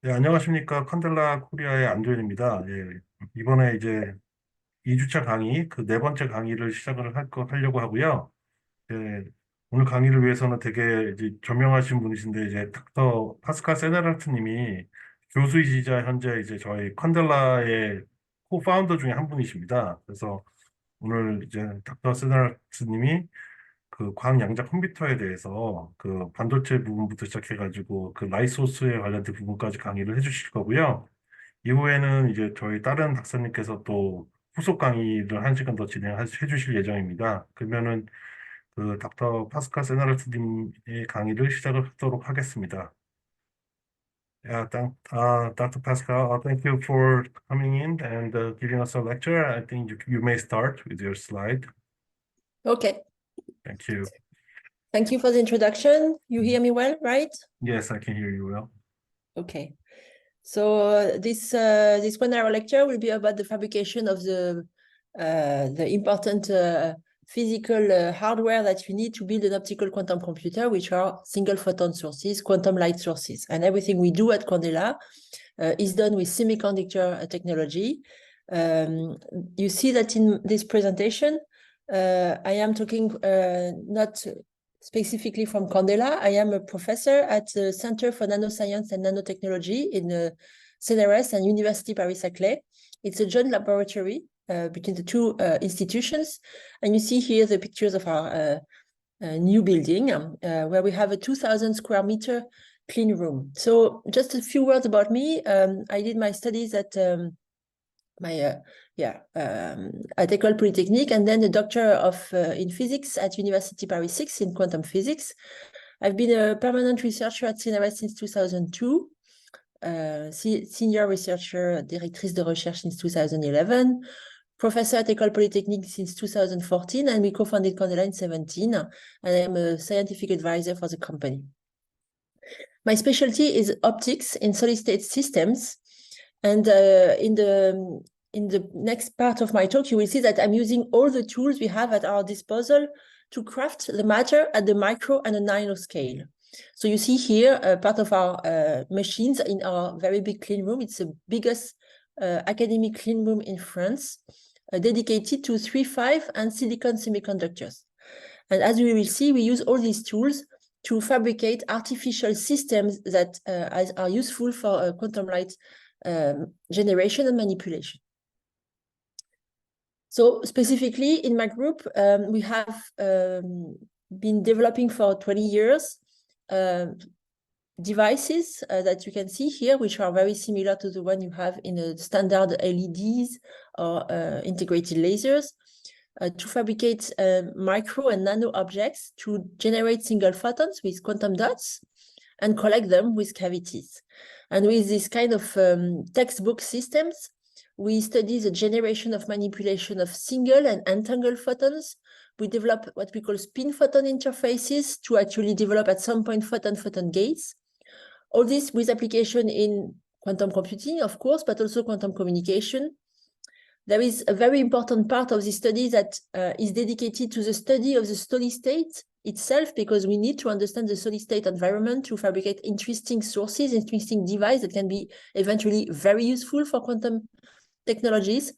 네, 안녕하십니까. 컨델라 코리아의 안조현입니다. 예, 이번에 이제 2주차 강의, 그 네 번째 강의를 시작을 하려고 하고요. 예, 오늘 강의를 위해서는 되게 이제 저명하신 분이신데, 이제 닥터 파스칼 세네랄트 님이 교수이시자 현재 이제 저희 컨델라의 코파운더 중에 한 분이십니다. 그래서 오늘 이제 닥터 세네랄트 님이 그 광양자 컴퓨터에 대해서 그 반도체 부분부터 시작해가지고 그 라이소스에 관련된 부분까지 강의를 해주실 거고요. 이후에는 이제 저희 다른 박사님께서 또 후속 강의를 한 시간 더 진행해 주실 예정입니다. 그러면은 그 닥터 파스칼 세나르트님의 강의를 시작을 하도록 하겠습니다. Dr. Pascal, thank you for coming in and giving us a lecture. I think you may start with your slide. Okay, Thank you. thank you for the introduction. You hear me well, right? Yes, I can hear you well. Okay, so this 1 hour lecture will be about the fabrication of the important physical hardware that you need to build an optical quantum computer, which are single photon sources, quantum light sources. And everything we do at Quandela is done with semiconductor technology. You see that in this presentation, I am talking not specifically from Quandela. I am a professor at the Center for Nanoscience and Nanotechnology in CNRS and University Paris-Saclay. It's a joint laboratory between the two institutions. And you see here the pictures of our new building where we have a 2,000 square meter clean room. So just a few words about me. I did my studies at at École Polytechnique, and then a doctor of in physics at University Paris 6 in quantum physics. I've been a permanent researcher at CNRS since 2002, senior researcher, directrice de recherche since 2011, professor at École Polytechnique since 2014, and we co-founded Quandela in 2017, and I am a scientific advisor for the company. My specialty is optics in solid-state systems, and in the next part of my talk, you will see that I'm using all the tools we have at our disposal to craft the matter at the micro and the nano scale. So you see here part of our machines in our very big clean room. It's the biggest academic clean room in France, dedicated to 3-5 and silicon semiconductors. And as we will see, we use all these tools to fabricate artificial systems that are useful for quantum light generation and manipulation. So specifically in my group, we have been developing for 20 years devices that you can see here, which are very similar to the one you have in a standard LEDs or integrated lasers, to fabricate micro and nano objects to generate single photons with quantum dots and collect them with cavities. And with this kind of textbook systems, we study the generation of manipulation of single and entangled photons. We develop what we call spin photon interfaces to actually develop at some point photon-photon gates. All this with application in quantum computing, of course, but also quantum communication. There is a very important part of the study that is dedicated to the study of the solid state itself, because we need to understand the solid state environment to fabricate interesting sources, interesting devices that can be eventually very useful for quantum technologies.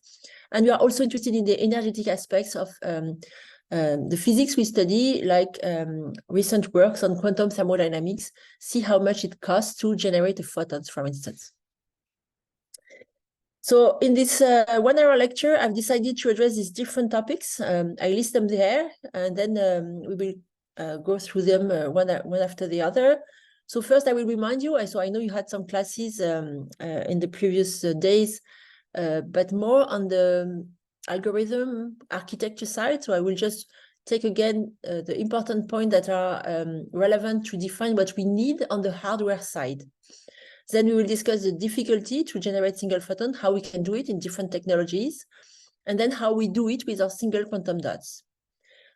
And we are also interested in the energetic aspects of the physics we study, like recent works on quantum thermodynamics, see how much it costs to generate the photons, for instance. So in this 1 hour lecture, I've decided to address these different topics. I list them there, and then we will go through them one after the other. So first, I will remind you, so I know you had some classes in the previous days, but more on the algorithm architecture side. So I will just take again the important points that are relevant to define what we need on the hardware side. Then we will discuss the difficulty to generate single photon, how we can do it in different technologies, and then how we do it with our single quantum dots.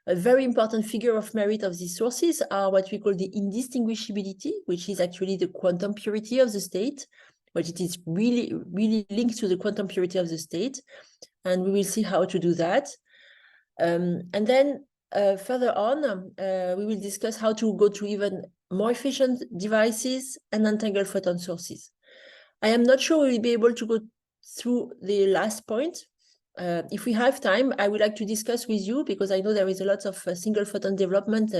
A very important figure of merit of these sources are what we call the indistinguishability, which is actually the quantum purity of the state, but it is really, really linked to the quantum purity of the state. And we will see how to do that. And then further on, we will discuss how to go to even more efficient devices and untangled photon sources. I am not sure we'll be able to go through the last point. If we have time, I would like to discuss with you, because I know there is a lot of single photon development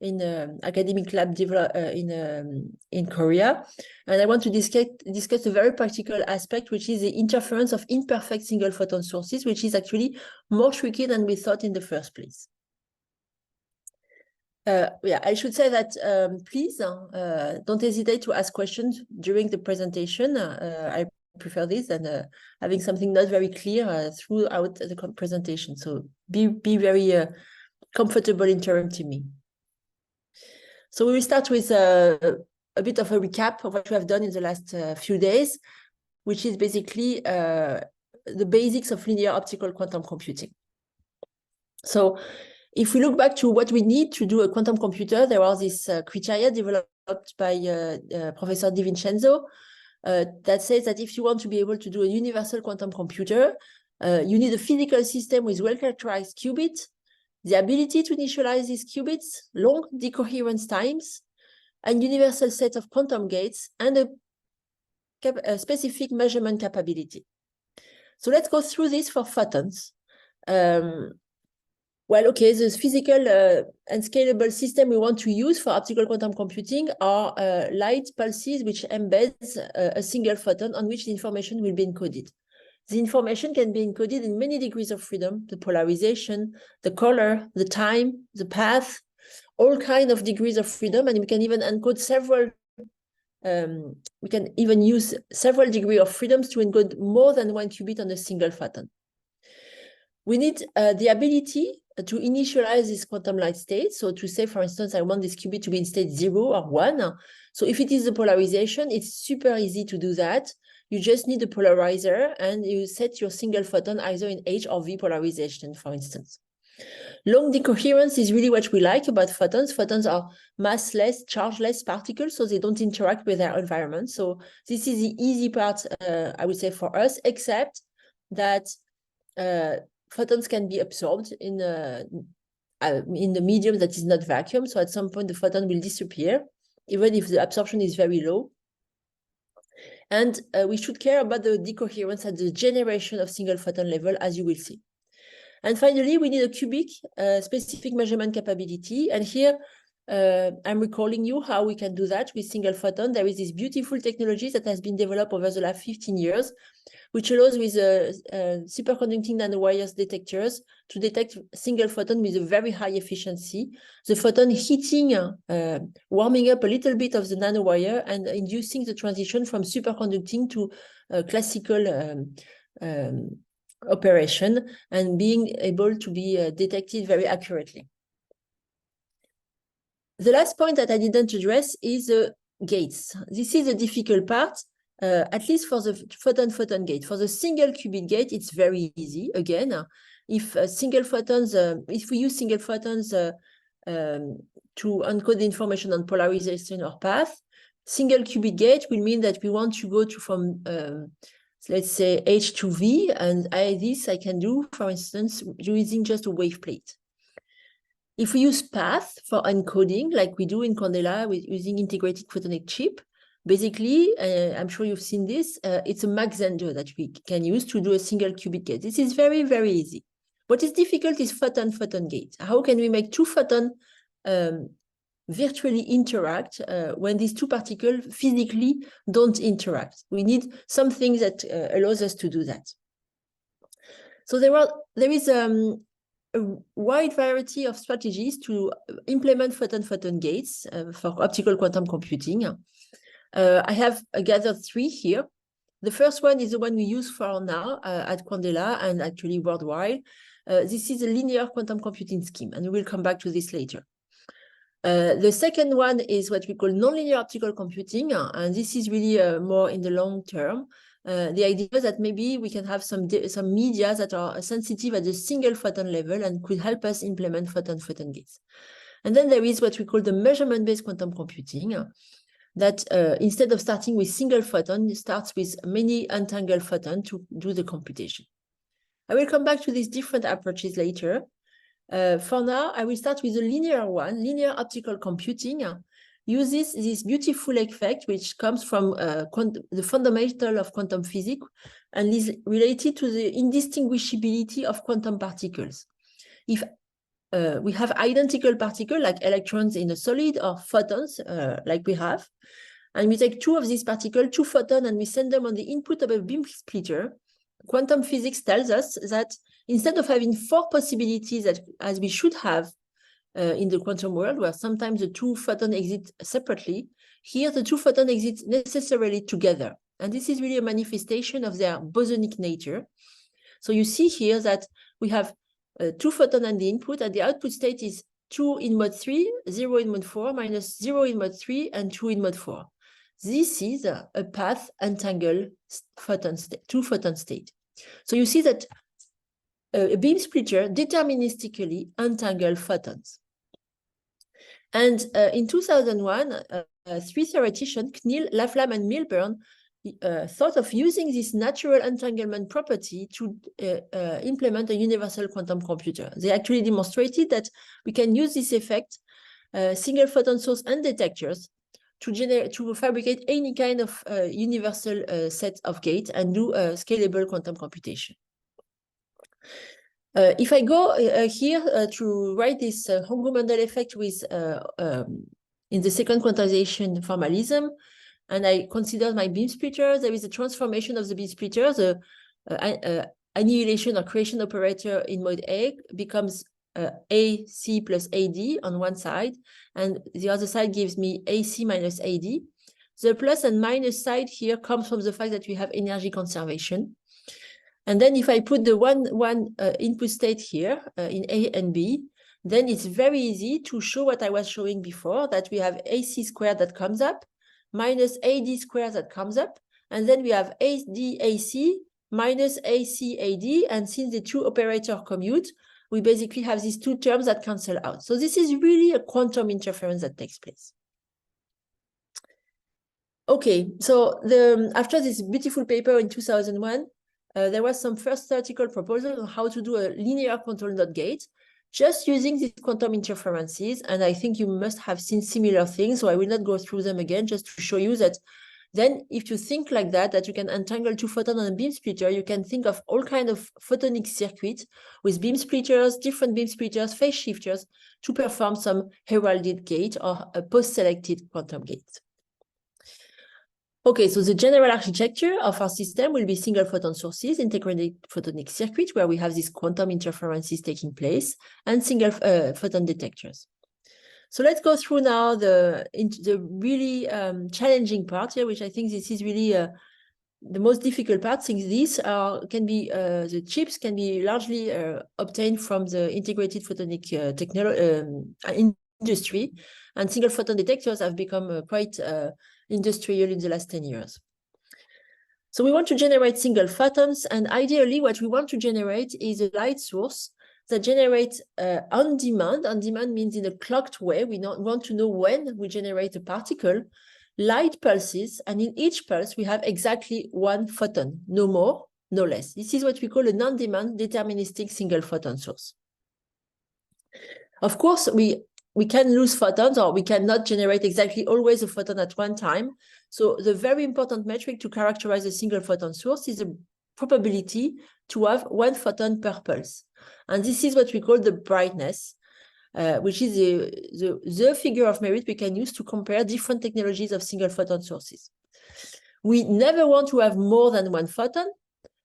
in academic lab in Korea. And I want to discuss a very practical aspect, which is the interference of imperfect single photon sources, which is actually more tricky than we thought in the first place. Yeah, I should say that please don't hesitate to ask questions during the presentation. I prefer this than having something not very clear throughout the presentation. So be very comfortable interrupting me. So we will start with a bit of a recap of what we have done in the last few days, which is basically the basics of linear optical quantum computing. So if we look back to what we need to do a quantum computer, there was this criteria developed by Professor Di Vincenzo that says that if you want to be able to do a universal quantum computer, you need a physical system with well-characterized qubits, the ability to initialize these qubits, long decoherence times, and universal set of quantum gates, and a specific measurement capability. So let's go through this for photons. Well, okay, the physical and scalable system we want to use for optical quantum computing are light pulses which embeds a single photon on which the information will be encoded. The information can be encoded in many degrees of freedom: the polarization, the color, the time, the path, all kinds of degrees of freedom, and we can even encode several. We can even use several degrees of freedoms to encode more than one qubit on a single photon. We need the ability to initialize this quantum light state. So to say, for instance, I want this qubit to be in state 0 or 1. So if it is the polarization, it's super easy to do that. You just need a polarizer and you set your single photon either in H or V polarization, for instance. Long decoherence is really what we like about photons. Photons are massless, chargeless particles, so they don't interact with their environment. So this is the easy part, I would say, for us, except that photons can be absorbed in the medium that is not vacuum. So at some point, the photon will disappear, even if the absorption is very low. And we should care about the decoherence at the generation of single photon level, as you will see. And finally, we need a cubic specific measurement capability. And here, I'm recalling you how we can do that with single photon. There is this beautiful technology that has been developed over the last 15 years, which allows with superconducting nanowires detectors to detect single photon with a very high efficiency. The photon heating, warming up a little bit of the nanowire and inducing the transition from superconducting to classical operation and being able to be detected very accurately. The last point that I didn't address is the gates. This is a difficult part. At least for the photon gate. For the single qubit gate, it's very easy. Again, if single photons, if we use single photons to encode the information on polarization or path, single qubit gate will mean that we want to go to from let's say H to V, and this I can do, for instance, using just a wave plate. If we use path for encoding, like we do in Quandela with using integrated photonic chip, basically, I'm sure you've seen this, it's a Mach Zehnder that we can use to do a single qubit gate. This is very, very easy. What is difficult is photon-photon gate. How can we make two photons virtually interact when these two particles physically don't interact? We need something that allows us to do that. So there is a wide variety of strategies to implement photon-photon gates for optical quantum computing. I have gathered three here. The first one is the one we use for now at Quandela and actually worldwide. This is a linear quantum computing scheme, and we will come back to this later. The second one is what we call nonlinear optical computing, and this is really more in the long term. The idea is that maybe we can have some media that are sensitive at the single photon level and could help us implement photon-photon gates. And then there is what we call the measurement-based quantum computing, that instead of starting with single photon, starts with many untangled photons to do the computation. I will come back to these different approaches later. For now, I will start with the linear one, linear optical computing. uses this beautiful effect which comes from the fundamental of quantum physics and is related to the indistinguishability of quantum particles. If we have identical particles like electrons in a solid or photons like we have, and we take two of these particles, two photons, and we send them on the input of a beam splitter, quantum physics tells us that instead of having four possibilities as we should have in the quantum world, where sometimes the two photons exist separately, here the two photons exist necessarily together. And this is really a manifestation of their bosonic nature. So you see here that we have two photons and the input, and the output state is 2 in mode 3, 0 in mode 4, minus 0 in mode 3, and 2 in mode 4. This is a path entangled photon state, two photon state. So you see that a beam splitter deterministically entangled photons. And in 2001, three theoreticians, Knill, Laflamme, and Milburn, thought of using this natural entanglement property to implement a universal quantum computer. They actually demonstrated that we can use this effect, single photon source and detectors, to fabricate any kind of universal set of gates and do a scalable quantum computation. If I go here to write this Hongo-Mendel effect with in the second quantization formalism, and I consider my beam splitter, there is a transformation of the beam splitter. The annihilation or creation operator in mode A becomes AC plus AD on one side, and the other side gives me AC minus AD. The plus and minus side here comes from the fact that we have energy conservation. And then if I put the one input state here in A and B, then it's very easy to show what I was showing before, that we have AC squared that comes up, minus AD squared that comes up, and then we have AD AC minus AC AD, and since the two operators commute, we basically have these two terms that cancel out. So this is really a quantum interference that takes place. Okay, so after this beautiful paper in 2001, there was some first theoretical proposal on how to do a linear control NOT gate, just using these quantum interferences. And I think you must have seen similar things, so I will not go through them again, just to show you that then if you think like that you can entangle two photons on a beam splitter, you can think of all kinds of photonic circuits with beam splitters, different beam splitters, phase shifters to perform some heralded gate or a post-selected quantum gate. Okay, so the general architecture of our system will be single photon sources, integrated photonic circuit, where we have these quantum interferences taking place, and single photon detectors. So let's go through now the really challenging part here, which I think this is really the most difficult part, since these the chips can be largely obtained from the integrated photonic industry, and single photon detectors have become quite industrial in the last 10 years. So we want to generate single photons, and ideally what we want to generate is a light source that generates on demand. On demand means in a clocked way. We want to know when we generate a particle, light pulses, and in each pulse we have exactly one photon, no more, no less. This is what we call a non-demand deterministic single photon source. Of course, we can lose photons, or we cannot generate exactly always a photon at one time. So the very important metric to characterize a single photon source is the probability to have one photon per pulse. And this is what we call the brightness, which is the figure of merit we can use to compare different technologies of single photon sources. We never want to have more than one photon.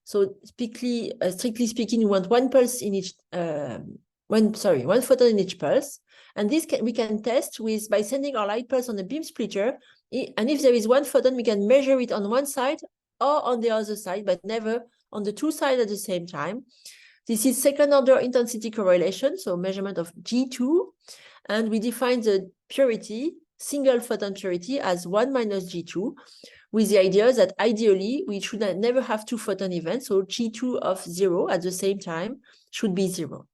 So strictly speaking, we want one pulse in each, one photon in each pulse. And this we can test by sending our light pulse on a beam splitter. And if there is one photon, we can measure it on one side or on the other side, but never on the two sides at the same time. This is second order intensity correlation, so measurement of G2. And we define the purity, single photon purity, as 1 minus G2, with the idea that ideally we should never have two photon events. So G2 of 0 at the same time should be 0.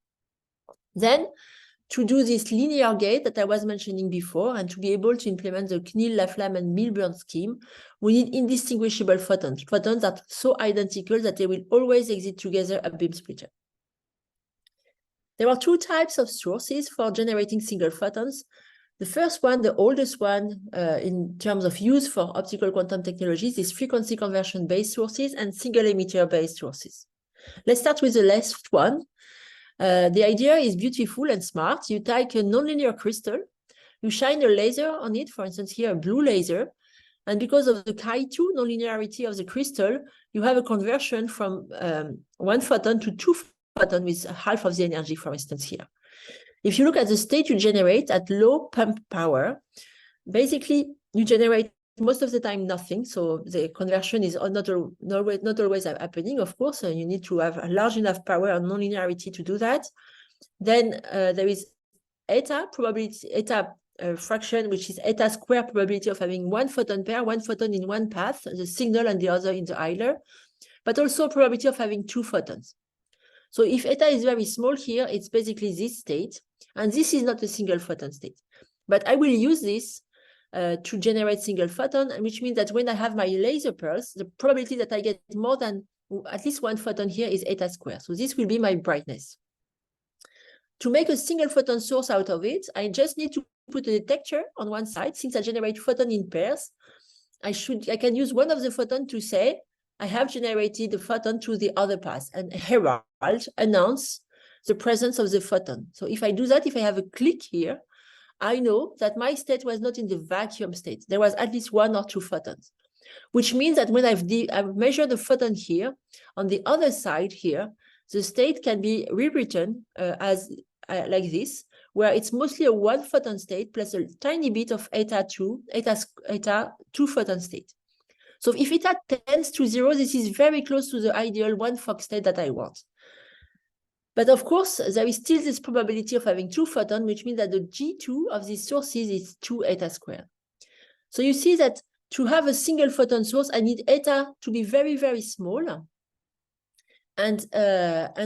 Then, to do this linear gate that I was mentioning before, and to be able to implement the Knill, Laflamme, and Milburn scheme, we need indistinguishable photons. Photons are so identical that they will always exist together at beam splitter. There are two types of sources for generating single photons. The first one, the oldest one in terms of use for optical quantum technologies, is frequency conversion-based sources and single emitter-based sources. Let's start with the last one. The idea is beautiful and smart. You take a nonlinear crystal, you shine a laser on it, for instance, here a blue laser, and because of the chi2 nonlinearity of the crystal, you have a conversion from 1 photon to 2 photons with half of the energy, for instance, here. If you look at the state you generate at low pump power, basically you generate most of the time nothing. So the conversion is not always happening, of course. You need to have a large enough power and nonlinearity to do that. Then there is eta probability, eta fraction, which is eta square probability of having 1 photon pair, 1 photon in one path, the signal and the other in the idler, but also probability of having 2 photons. So if eta is very small here, it's basically this state, and this is not a single photon state. But I will use this to generate single photon, which means that when I have my laser pulse, the probability that I get more than at least 1 photon here is eta squared. So this will be my brightness. To make a single photon source out of it, I just need to put a detector on one side. Since I generate photon in pairs, I can use one of the photon to say, I have generated the photon to the other path, and herald, announce the presence of the photon. So if I do that, if I have a click here, I know that my state was not in the vacuum state. There was at least 1 or 2 photons, which means that when I've measured the photon here, on the other side here, the state can be rewritten as like this, where it's mostly a 1 photon state plus a tiny bit of eta 2 photon state. So if eta tends to 0, this is very close to the ideal 1 Fock state that I want. But of course, there is still this probability of having 2 photons, which means that the G2 of these sources is 2 eta squared. So you see that to have a single photon source, I need eta to be very, very small. And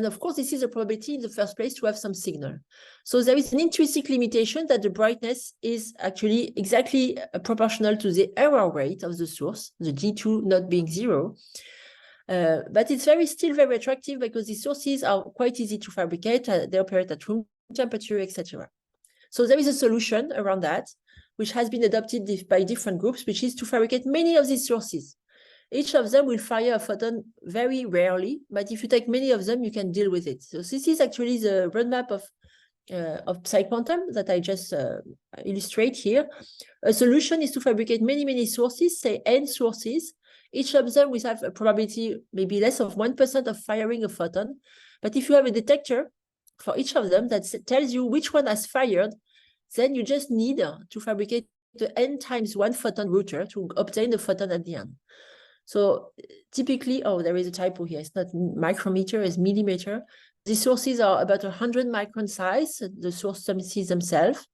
of course, this is a probability in the first place to have some signal. So there is an intrinsic limitation that the brightness is actually exactly proportional to the error rate of the source, the G2 not being 0. But it's still very attractive because the sources are quite easy to fabricate. They operate at room temperature, etc. So there is a solution around that, which has been adopted by different groups, which is to fabricate many of these sources. Each of them will fire a photon very rarely, but if you take many of them, you can deal with it. So this is actually the roadmap of PsiQuantum that I just illustrate here. A solution is to fabricate many sources, say n sources. Each of them will have a probability maybe less of 1% of firing a photon. But if you have a detector for each of them that tells you which one has fired, then you just need to fabricate the n times 1 photon router to obtain the photon at the end. So typically, oh, there is a typo here. It's not micrometer, it's millimeter. These sources are about 100 micron size, the source sees themselves.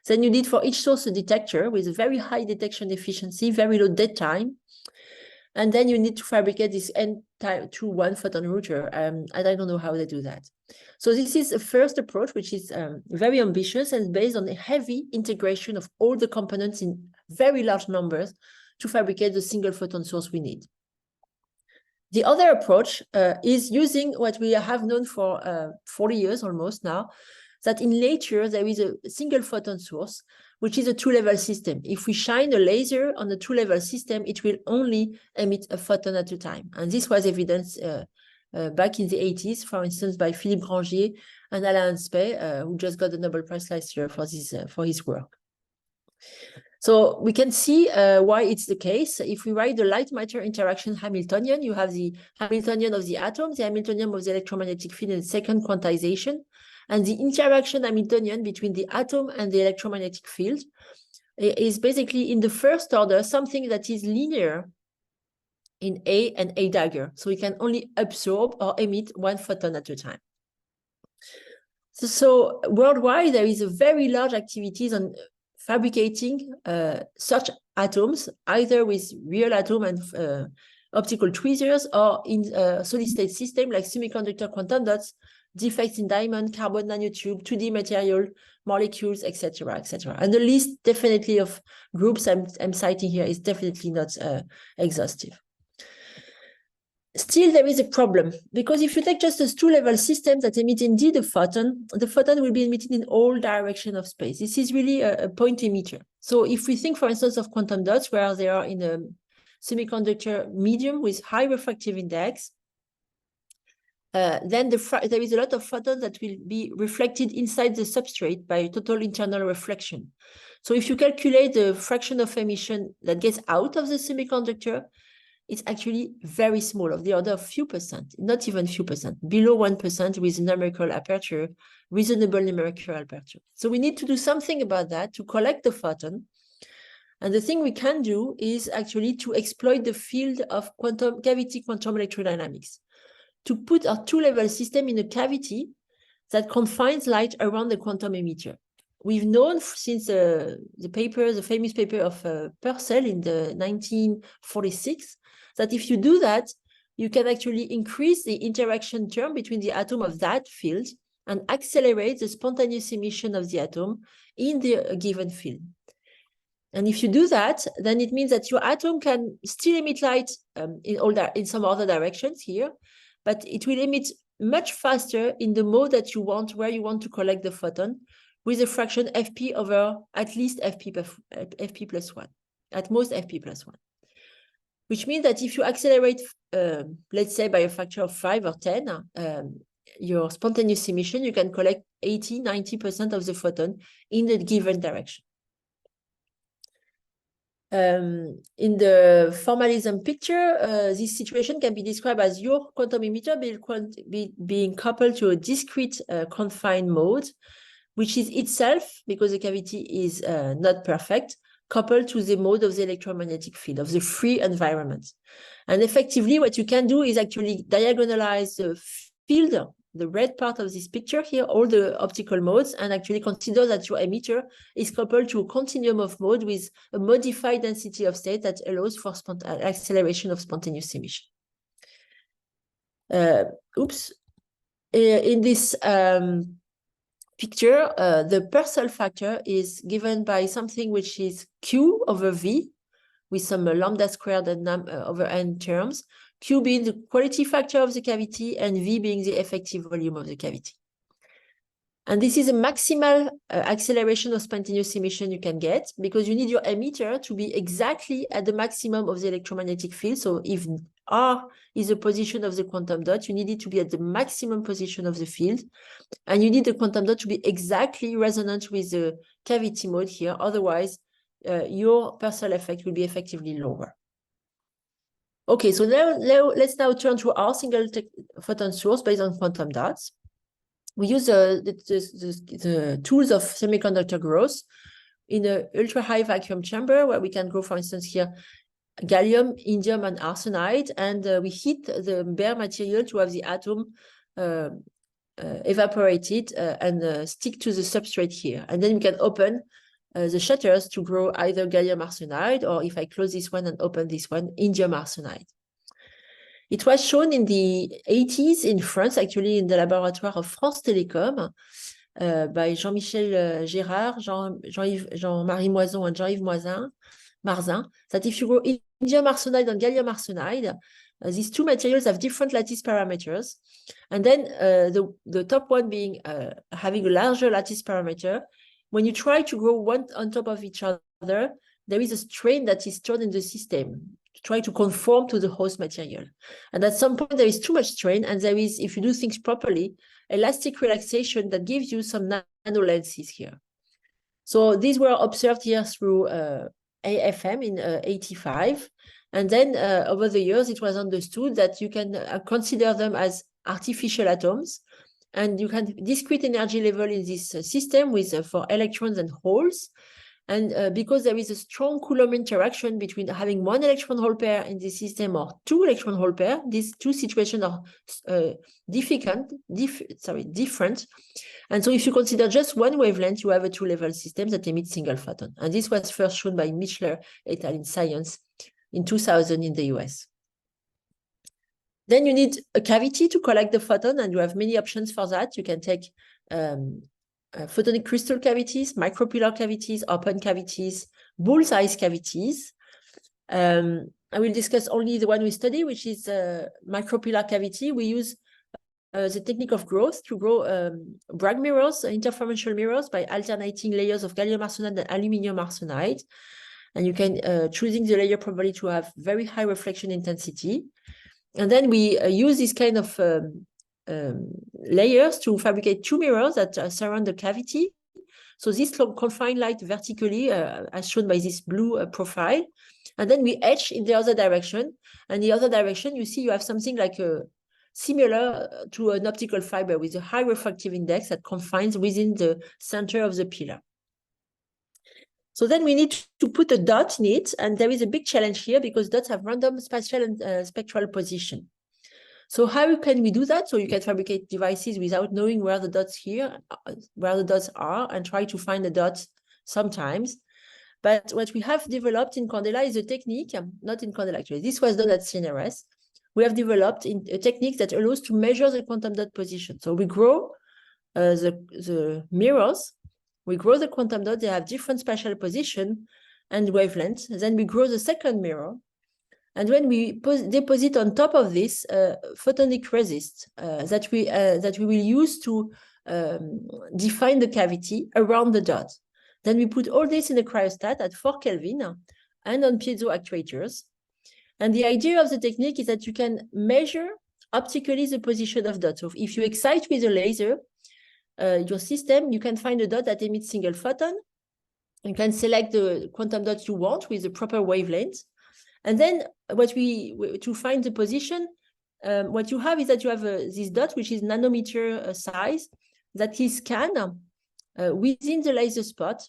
Then you need for each source a detector with a very high detection efficiency, very low dead time. And then you need to fabricate this n to 1 photon router. And I don't know how they do that. So this is a first approach, which is very ambitious and based on a heavy integration of all the components in very large numbers to fabricate the single photon source we need. The other approach is using what we have known for 40 years almost now, that in nature there is a single photon source, which is a 2-level system. If we shine a laser on a 2-level system, it will only emit a photon at a time. And this was evidenced back in the 80s, for instance, by Philippe Grangier and Alain Spey, who just got the Nobel Prize last year for his work. So we can see why it's the case. If we write the light-matter interaction Hamiltonian, you have the Hamiltonian of the atom, the Hamiltonian of the electromagnetic field in the second quantization, and the interaction Hamiltonian between the atom and the electromagnetic field is basically in the first order something that is linear in A and A dagger. So we can only absorb or emit 1 photon at a time. So worldwide, there is a very large activities on fabricating such atoms, either with real atom and optical tweezers, or in a solid-state system like semiconductor quantum dots, defects in diamond, carbon nanotube, 2D material, molecules, etc., etc. And the list definitely of groups I'm citing here is definitely not exhaustive. Still, there is a problem, because if you take just a two-level system that emit indeed the photon will be emitted in all directions of space. This is really a point emitter. So if we think, for instance, of quantum dots, where they are in a semiconductor medium with high refractive index, then there is a lot of photons that will be reflected inside the substrate by total internal reflection. So if you calculate the fraction of emission that gets out of the semiconductor, it's actually very small, of the order of few percent, not even few percent, below 1% with numerical aperture, reasonable numerical aperture. So we need to do something about that to collect the photon. And the thing we can do is actually to exploit the field of cavity quantum electrodynamics, to put our two-level system in a cavity that confines light around the quantum emitter. We've known since the famous paper of Pascale in the 1946, that if you do that, you can actually increase the interaction term between the atom of that field and accelerate the spontaneous emission of the atom in the given field. And if you do that, then it means that your atom can still emit light in some other directions here, but it will emit much faster in the mode that you want, where you want to collect the photon, with a fraction Fp over at least Fp plus 1, at most Fp plus 1. Which means that if you accelerate, let's say by a factor of 5 or 10, your spontaneous emission, you can collect 80–90% of the photon in the given direction. In the formalism picture, this situation can be described as your quantum emitter being coupled to a discrete confined mode, which is itself, because the cavity is not perfect, coupled to the mode of the electromagnetic field, of the free environment. And effectively, what you can do is actually diagonalize the field, the red part of this picture here, all the optical modes, and actually consider that your emitter is coupled to a continuum of mode with a modified density of state that allows for acceleration of spontaneous emission. In this picture, the Pascale factor is given by something which is Q over V, with some lambda squared and over n terms, Q being the quality factor of the cavity and V being the effective volume of the cavity. And this is a maximal acceleration of spontaneous emission you can get, because you need your emitter to be exactly at the maximum of the electromagnetic field. So if R is the position of the quantum dot, you need it to be at the maximum position of the field. And you need the quantum dot to be exactly resonant with the cavity mode here. Otherwise, your Pascale effect will be effectively lower. Okay, so let's now turn to our single photon source based on quantum dots. We use the tools of semiconductor growth in an ultra-high vacuum chamber, where we can grow, for instance, here, gallium, indium, and arsenide, and we heat the bare material to have the atom evaporated and stick to the substrate here. And then we can open the shutters to grow either gallium arsenide, or if I close this one and open this one, indium arsenide. It was shown in the 80s in France, actually in the laboratoire of France Télécom, by Jean-Michel Gérard, Jean-Marie Moison, and Jean-Yves Marzin, that if you grow indium arsenide and gallium arsenide, these two materials have different lattice parameters. And then the top one being having a larger lattice parameter, when you try to grow one on top of each other, there is a strain that is stored in the system to try to conform to the host material. And at some point, there is too much strain, and there is, if you do things properly, elastic relaxation that gives you some nano lenses here. So these were observed here through AFM in 85. And then over the years, it was understood that you can consider them as artificial atoms. And you can discrete energy level in this system with for electrons and holes. And because there is a strong Coulomb interaction between having one electron hole pair in the system or two electron hole pair, these two situations are different. And so if you consider just one wavelength, you have a two-level system that emits single photon. And this was first shown by Michler et al. In Science in 2000 in the US. Then you need a cavity to collect the photon, and you have many options for that. You can take photonic crystal cavities, micropillar cavities, open cavities, bull's-eyes cavities. And I will discuss only the one we study, which is micropillar cavity. We use the technique of growth to grow Bragg mirrors, interferential mirrors, by alternating layers of gallium arsenide and aluminum arsenide. And you can choosing the layer probably to have very high reflection intensity. And then we use this kind of layers to fabricate two mirrors that surround the cavity. So this confine light vertically, as shown by this blue profile. And then we etch in the other direction. And the other direction, you see you have something like a similar to an optical fiber with a high refractive index that confines within the center of the pillar. So then we need to put a dot in it. And there is a big challenge here because dots have random spatial and spectral position. So how can we do that? So you can fabricate devices without knowing where the dots are and try to find the dots sometimes. But what we have developed in Quandela is a technique, not in Quandela actually, this was done at CNRS. We have developed a technique that allows to measure the quantum dot position. So we grow the mirrors, we grow the quantum dots, they have different spatial position and wavelengths. Then we grow the second mirror. And when we deposit on top of this photonic resist that we will use to define the cavity around the dot. Then we put all this in a cryostat at 4 Kelvin and on piezo actuators. And the idea of the technique is that you can measure optically the position of dots. So if you excite with a laser your system, you can find a dot that emits single photon. You can select the quantum dot you want with the proper wavelength. And then to find the position, what you have is that you have this dot, which is nanometer size, that is scanned within the laser spot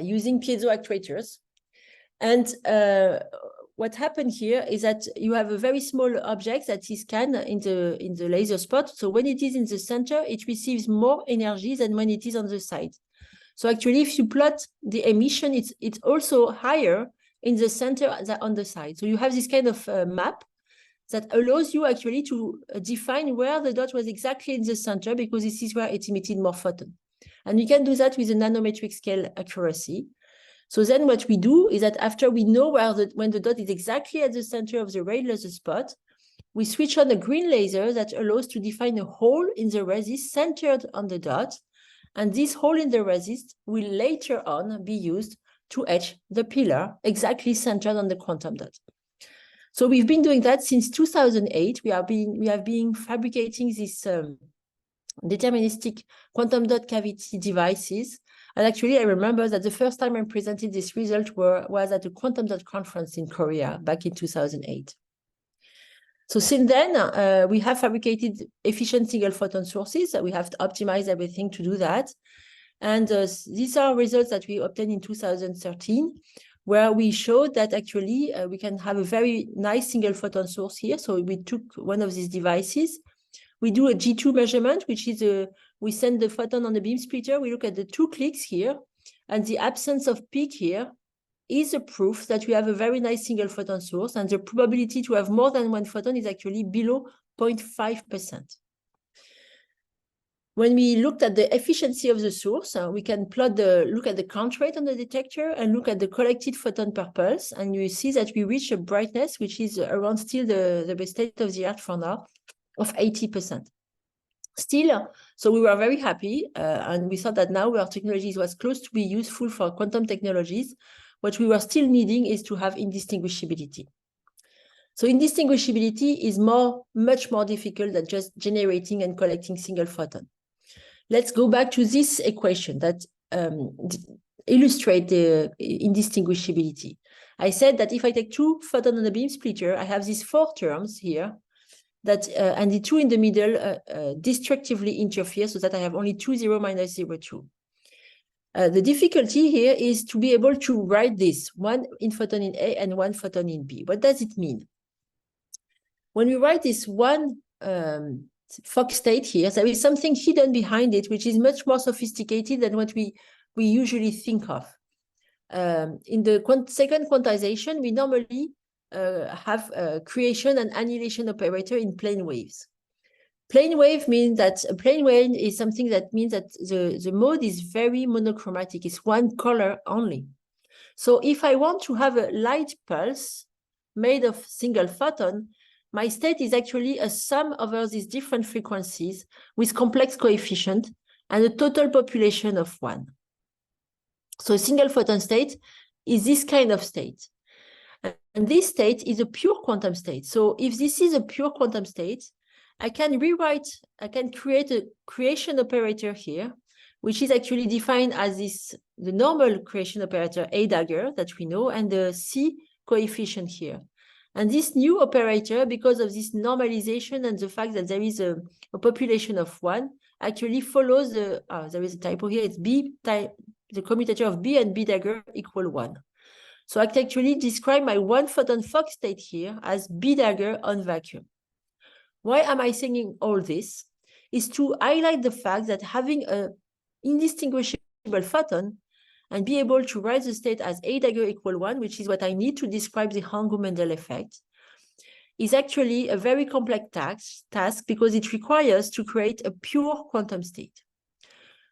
using piezo actuators. And what happened here is that you have a very small object that is scanned in the laser spot. So when it is in the center, it receives more energy than when it is on the side. So actually, if you plot the emission, it's also higher in the center than on the side. So you have this kind of map that allows you actually to define where the dot was exactly in the center, because this is where it emitted more photon. And you can do that with a nanometric scale accuracy. So then what we do is that after we know when the dot is exactly at the center of the ray laser spot, we switch on a green laser that allows to define a hole in the resist centered on the dot. And this hole in the resist will later on be used to etch the pillar exactly centered on the quantum dot. So we've been doing that since 2008. We have been fabricating these deterministic quantum dot cavity devices. And actually, I remember that the first time I presented this result was at the Quantum Dot Conference in Korea back in 2008. So since then, we have fabricated efficient single photon sources. We have to optimize everything to do that. And these are results that we obtained in 2013, where we showed that actually we can have a very nice single photon source here. So we took one of these devices. We do a G2 measurement, which is we send the photon on the beam splitter. We look at the 2 clicks here, and the absence of peak here is a proof that we have a very nice single photon source, and the probability to have more than one photon is actually below 0.5%. When we looked at the efficiency of the source, we can look at the count rate on the detector and look at the collected photon per pulse, and you see that we reach a brightness which is around still the state of the art for now of 80%. Still, so we were very happy, and we thought that now our technologies was close to be useful for quantum technologies. What we were still needing is to have indistinguishability. So indistinguishability is much more difficult than just generating and collecting single photon. Let's go back to this equation that illustrates the indistinguishability. I said that if I take 2 photons on the beam splitter, I have these 4 terms here, that and the 2 in the middle destructively interfere, so that I have only 2, 0, minus 0, 2. The difficulty here is to be able to write this, 1 photon in A and 1 photon in B. What does it mean? When we write this 1 Fock state here, there is something hidden behind it, which is much more sophisticated than what we usually think of. In the second quantization, we normally have creation and annihilation operator in plane waves. Plane wave means that a plane wave is something that means that the mode is very monochromatic. It's one color only. So if I want to have a light pulse made of single photon, my state is actually a sum over these different frequencies with complex coefficient and a total population of 1. So a single photon state is this kind of state. And this state is a pure quantum state. So if this is a pure quantum state, I can create a creation operator here, which is actually defined as the normal creation operator A dagger that we know, and the C coefficient here. And this new operator, because of this normalization and the fact that there is a population of 1, actually follows there is a typo here, it's the commutator of B and B dagger equal 1. So I can actually describe my one photon Fock state here as B dagger on vacuum. Why am I saying all this? Is to highlight the fact that having an indistinguishable photon and be able to write the state as A dagger equal 1, which is what I need to describe the Hangu-Mendel effect, is actually a very complex task because it requires to create a pure quantum state.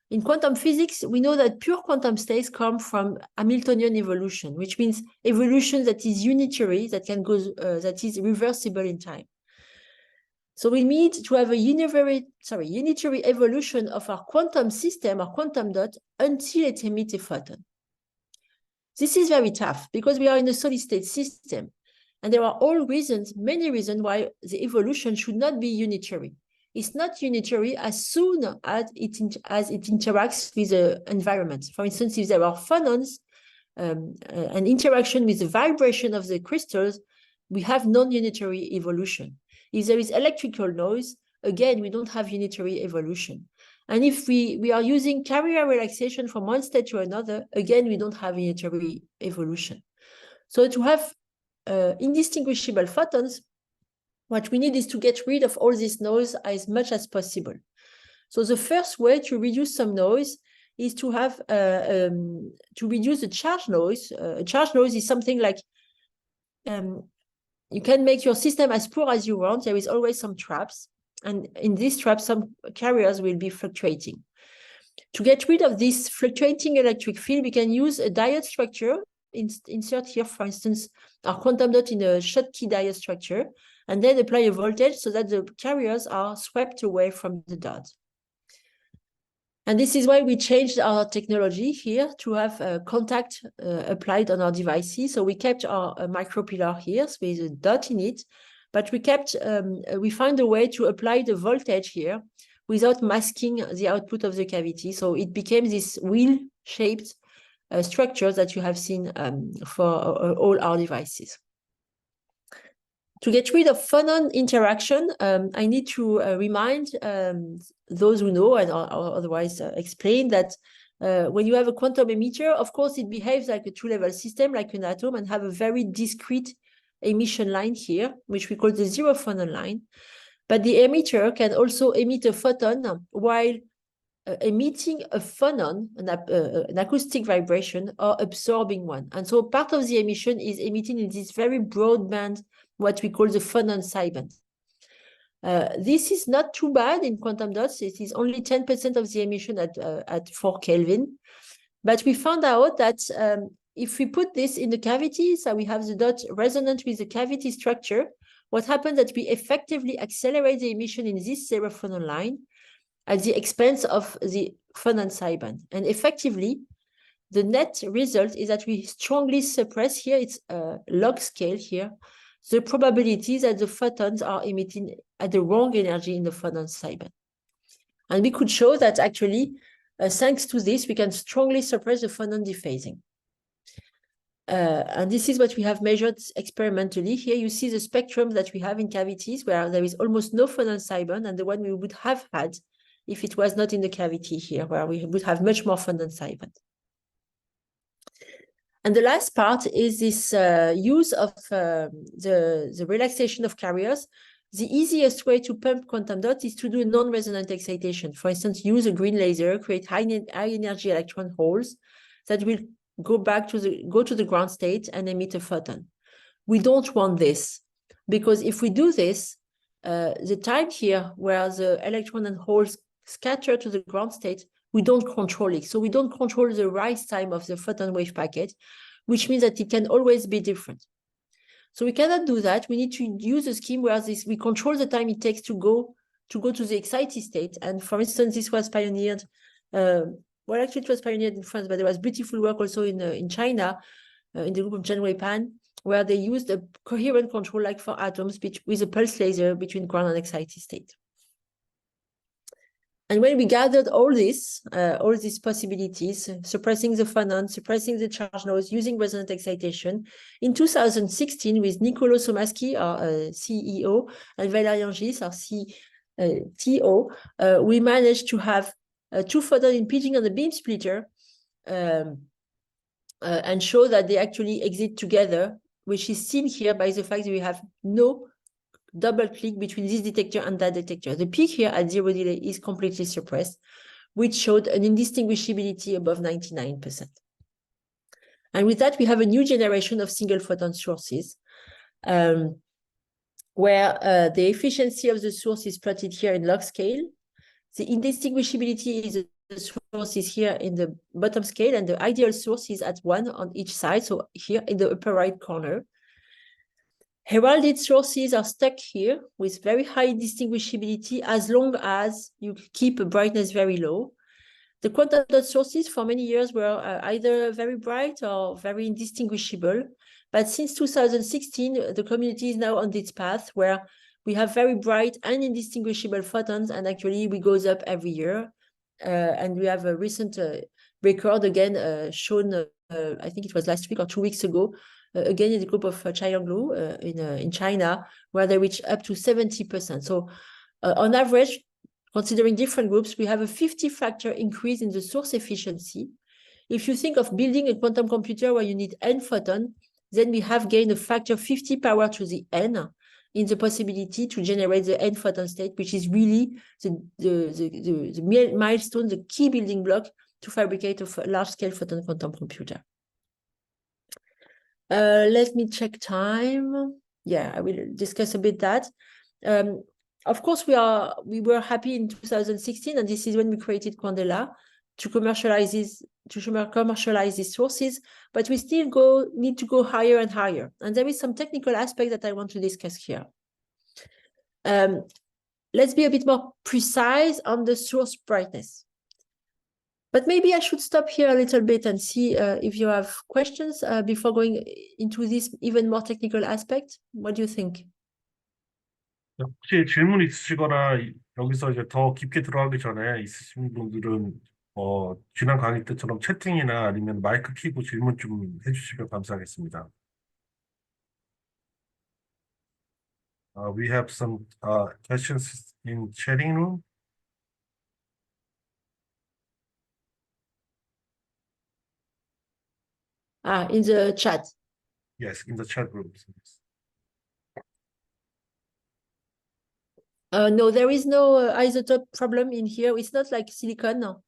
In quantum physics, we know that pure quantum states come from Hamiltonian evolution, which means evolution that is unitary, that is reversible in time. So we need to have a unitary evolution of our quantum system, our quantum dot, until it emits a photon. This is very tough because we are in a solid state system, and there are many reasons why the evolution should not be unitary. It's not unitary as soon as it interacts with the environment. For instance, if there are phonons, an interaction with the vibration of the crystals, we have non-unitary evolution. If there is electrical noise, again, we don't have unitary evolution. And if we are using carrier relaxation from one state to another, again, we don't have unitary evolution. So to have indistinguishable photons, what we need is to get rid of all this noise as much as possible. So the first way to reduce some noise is to have to reduce the charge noise. Charge noise is something like you can make your system as poor as you want. There is always some traps, and in these traps, some carriers will be fluctuating. To get rid of this fluctuating electric field, we can use a diode structure. Insert here, for instance, our quantum dot in a Schottky diode structure, and then apply a voltage so that the carriers are swept away from the dot. And this is why we changed our technology here to have contact applied on our devices. So we kept our micropillar here with a dot in it, but we found a way to apply the voltage here without masking the output of the cavity. So it became this wheel-shaped structure that you have seen for all our devices. To get rid of phonon interaction, I need to remind those who know and otherwise explain that when you have a quantum emitter, of course, it behaves like a two-level system, like an atom, and have a very discrete emission line here, which we call the zero phonon line. But the emitter can also emit a photon while emitting a phonon, an acoustic vibration, or absorbing one. And so part of the emission is emitting in this very broad band, what we call the phonon sideband. This is not too bad in quantum dots. It is only 10% of the emission at 4 Kelvin. But we found out that if we put this in the cavity, so we have the dot resonant with the cavity structure, what happens is that we effectively accelerate the emission in this zero phonon line at the expense of the phonon sideband. And effectively, the net result is that we strongly suppress here, it's a log scale here, the probability that the photons are emitting at the wrong energy in the phonon sideband. And we could show that actually, thanks to this, we can strongly suppress the phonon dephasing. And this is what we have measured experimentally. Here you see the spectrum that we have in cavities where there is almost no phonon sideband, and the one we would have had if it was not in the cavity here, where we would have much more phonon sideband. And the last part is this use of the relaxation of carriers. The easiest way to pump quantum dots is to do non-resonant excitation. For instance, use a green laser, create high energy electron holes that will go to the ground state and emit a photon. We don't want this, because if we do this, the time here where the electron and holes scatter to the ground state, we don't control it. So we don't control the rise time of the photon wave packet, which means that it can always be different. So we cannot do that. We need to use a scheme where we control the time it takes to go to the excited state. And for instance, this was pioneered, well, actually it was pioneered in France, but there was beautiful work also in China, in the group of Chen Wei-Pan, where they used a coherent control like for atoms with a pulse laser between ground and excited state. And when we gathered all these possibilities, suppressing the phonon, suppressing the charge noise, using resonant excitation, in 2016, with Nicolo Somaschi, our CEO, and Valerian Gis, our CTO, we managed to have 2 photons impinging on the beam splitter and show that they actually exit together, which is seen here by the fact that we have no double click between this detector and that detector. The peak here at 0 delay is completely suppressed, which showed an indistinguishability above 99%. And with that, we have a new generation of single photon sources, where the efficiency of the source is plotted here in log scale. The indistinguishability is the source is here in the bottom scale, and the ideal source is at 1 on each side, so here in the upper right corner. Heralded sources are stuck here with very high distinguishability as long as you keep a brightness very low. The quantum dot sources for many years were either very bright or very indistinguishable. But since 2016, the community is now on this path where we have very bright and indistinguishable photons, and actually we goes up every year. And we have a recent record again shown, I think it was last week or 2 weeks ago, again in the group of Chianglu in China, where they reach up to 70%. So on average, considering different groups, we have a 50-factor increase in the source efficiency. If you think of building a quantum computer where you need n photon, then we have gained a factor 50 power to the n in the possibility to generate the n photon state, which is really the milestone, the key building block to fabricate a large-scale photon quantum computer. Let me check time. Yeah, I will discuss a bit that. Of course, we were happy in 2016, and this is when we created Quandela to commercialize these sources, but we still need to go higher and higher. And there is some technical aspect that I want to discuss here. Let's be a bit more precise on the source brightness. But maybe I should stop here a little bit and see if you have questions before going into this even more technical aspect. What do you think? 혹시 질문 있으시거나 여기서 이제 더 깊게 들어가기 전에 있으신 분들은 지난 강의 때처럼 채팅이나 아니면 마이크 켜고 질문 좀 해주시면 감사하겠습니다. We have some questions in chatting room. In the chat. Yes, in the chat room. No, there is no isotope problem in here. It's not like silicon. No.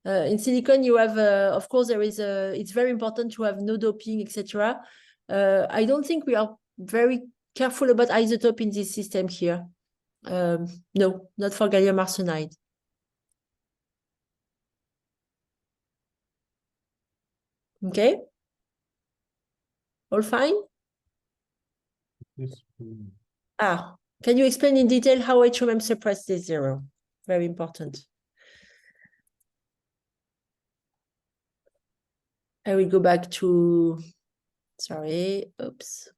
In silicon, you have, of course, it's very important to have no doping, etc. I don't think we are very careful about isotope in this system here. No, not for gallium arsenide. Okay. All fine? Yes. Can you explain in detail how HMM suppresses this zero? Very important. I will go back to, sorry, oops.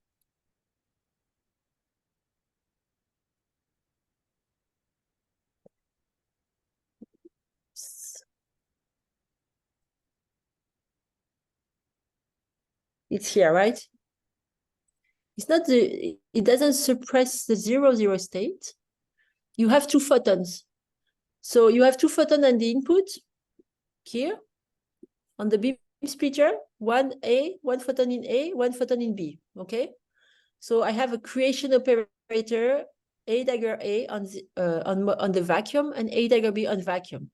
It's here, right? It's not it doesn't suppress the 0, 0 state. You have 2 photons. So you have 2 photons on the input here on the beam splitter, one photon in A, 1 photon in B. Okay. So I have a creation operator, A dagger A on the vacuum and A dagger B on vacuum.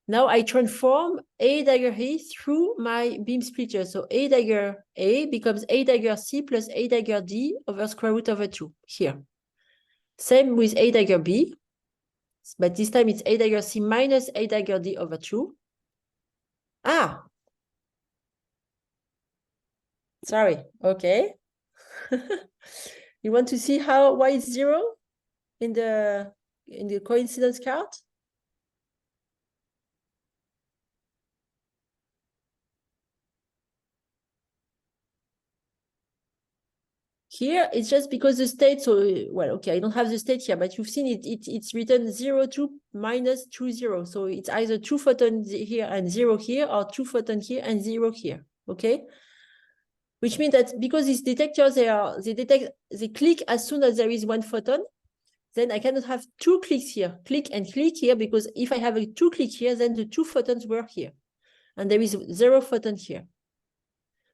Now I transform A dagger A through my beam splitter. So A dagger A becomes A dagger C plus A dagger D over square root over 2 here. Same with A dagger B, but this time it's A dagger C minus A dagger D over 2. Sorry, okay. You want to see why it's 0 in the coincidence card? Here, it's just because the state, so, well, okay, I don't have the state here, but you've seen it's written 0, 2, minus 2, 0. So it's either 2 photons here and 0 here, or 2 photons here and 0 here, okay? Which means that because these detectors, they click as soon as there is 1 photon, then I cannot have 2 clicks here, click and click here, because if I have a 2 click here, then the 2 photons were here, and there is 0 photon here.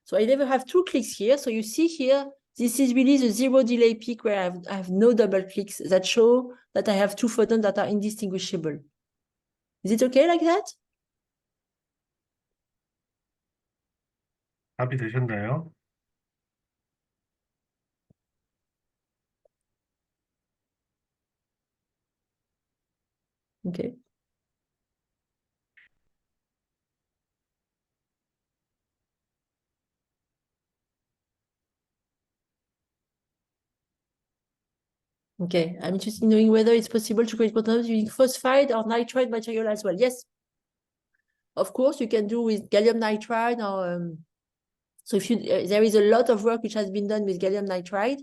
So I never have 2 clicks here. So you see here, this is really the 0 delay peak where I have no double clicks that show that I have 2 photons that are indistinguishable. Is it okay like that? 답이 되셨나요? Okay. Okay, I'm interested in knowing whether it's possible to create quantum using phosphide or nitride material as well. Yes, of course, you can do with gallium nitride or so if you there is a lot of work which has been done with gallium nitride.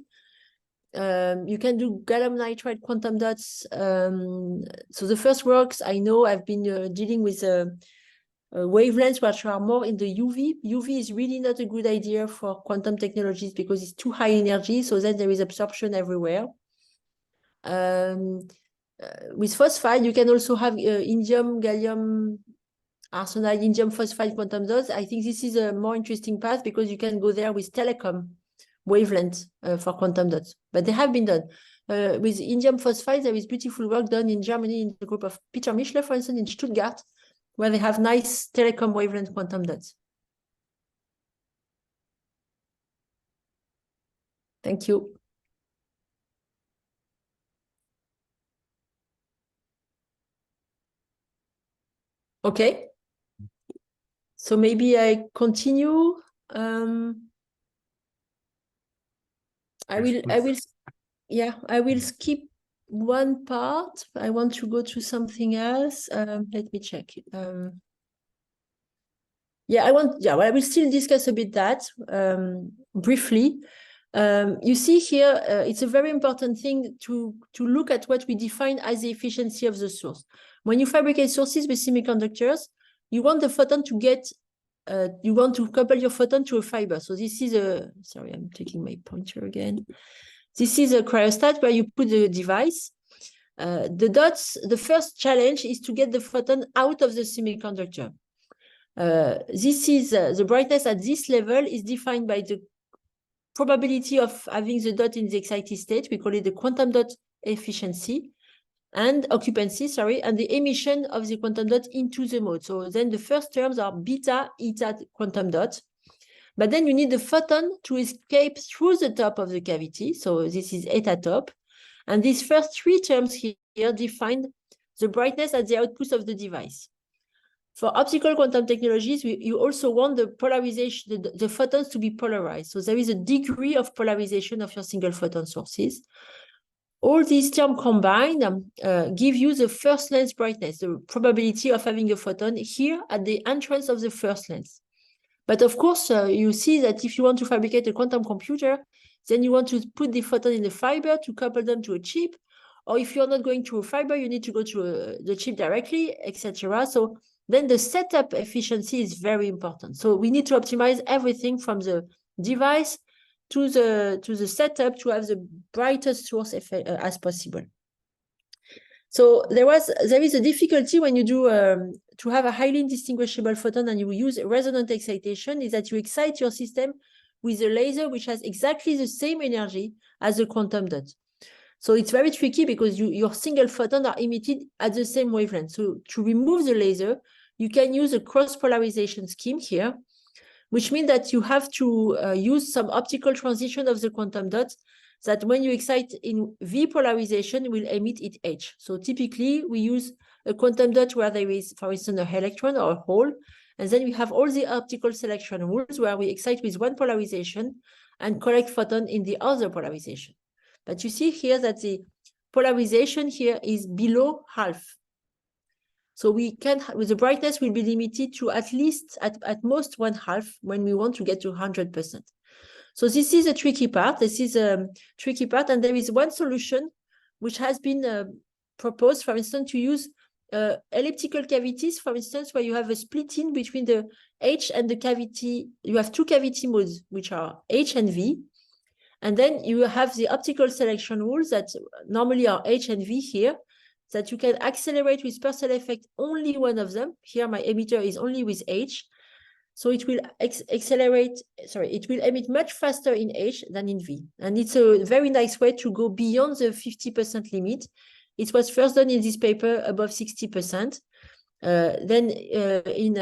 You can do gallium nitride quantum dots. So the first works I know I've been dealing with wavelengths which are more in the UV. UV is really not a good idea for quantum technologies because it's too high energy. So then there is absorption everywhere. With phosphide, you can also have indium, gallium arsenide, indium phosphide quantum dots. I think this is a more interesting path because you can go there with telecom wavelength for quantum dots. But they have been done. With indium phosphide, there is beautiful work done in Germany in the group of Peter Mischler, for instance, in Stuttgart, where they have nice telecom wavelength quantum dots. Thank you. Okay. So maybe I continue. I will skip one part. I want to go to something else. Let me check. I will still discuss a bit that briefly. You see here, it's a very important thing to look at what we define as the efficiency of the source. When you fabricate sources with semiconductors, you want the photon to get, you want to couple your photon to a fiber. So this is sorry, I'm taking my pointer again. This is a cryostat where you put the device. The dots, the first challenge is to get the photon out of the semiconductor. This is the brightness at this level is defined by the probability of having the dot in the excited state. We call it the quantum dot efficiency and occupancy, sorry, and the emission of the quantum dot into the mode. So then the first terms are beta, eta quantum dot. But then you need the photon to escape through the top of the cavity. So this is eta top. And these first 3 terms here define the brightness at the output of the device. For optical quantum technologies, you also want the polarization, the photons to be polarized. So there is a degree of polarization of your single photon sources. All these terms combined give you the first lens brightness, the probability of having a photon here at the entrance of the first lens. But of course, you see that if you want to fabricate a quantum computer, then you want to put the photon in the fiber to couple them to a chip. Or if you're not going to a fiber, you need to go to the chip directly, etc. So then the setup efficiency is very important. So we need to optimize everything from the device to the setup to have the brightest source as possible. So there is a difficulty when you do to have a highly indistinguishable photon and you use resonant excitation is that you excite your system with a laser which has exactly the same energy as a quantum dot. So it's very tricky because your single photons are emitted at the same wavelength. So to remove the laser, you can use a cross-polarization scheme here, which means that you have to use some optical transition of the quantum dots that when you excite in V polarization will emit it H. So typically we use a quantum dot where there is, for instance, an electron or a hole, and then we have all the optical selection rules where we excite with one polarization and collect photon in the other polarization. But you see here that the polarization here is below half. So we can, with the brightness will be limited to at least, at most 1/2 when we want to get to 100%. So this is a tricky part. This is a tricky part. And there is one solution which has been proposed, for instance, to use elliptical cavities, for instance, where you have a split in between the H and the cavity. You have two cavity modes, which are H and V. And then you have the optical selection rules that normally are H and V here, that you can accelerate with Pascale effect only one of them. Here, my emitter is only with H. So it will it will emit much faster in H than in V. And it's a very nice way to go beyond the 50% limit. It was first done in this paper above 60%. Then in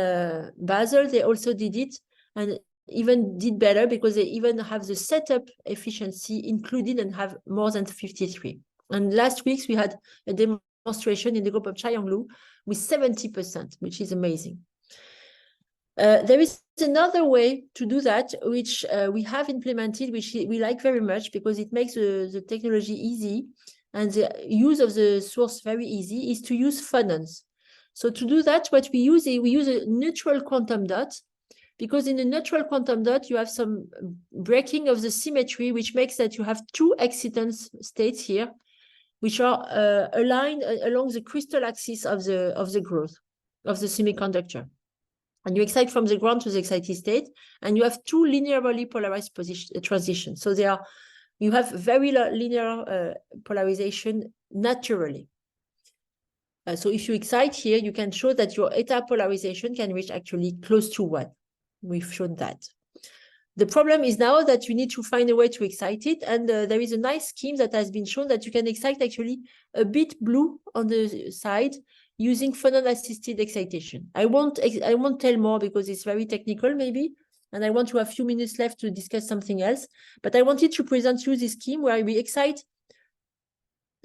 Basel, they also did it and even did better because they even have the setup efficiency included and have more than 53. And last week, we had a demonstration in the group of Chiang-Lu with 70%, which is amazing. There is another way to do that, which we have implemented, which we like very much because it makes the technology easy and the use of the source very easy, is to use photons. So to do that, what we use is we use a neutral quantum dot, because in a neutral quantum dot, you have some breaking of the symmetry, which makes that you have two excitance states here, which are aligned along the crystal axis of the growth of the semiconductor. And you excite from the ground to the excited state, and you have two linearly polarized transitions. So you have very linear polarization naturally. So if you excite here, you can show that your eta polarization can reach actually close to 1. We've shown that. The problem is now that you need to find a way to excite it, and there is a nice scheme that has been shown that you can excite actually a bit blue on the side using photon-assisted excitation. I won't tell more because it's very technical maybe, and I want to have a few minutes left to discuss something else. But I wanted to present you this scheme where we excite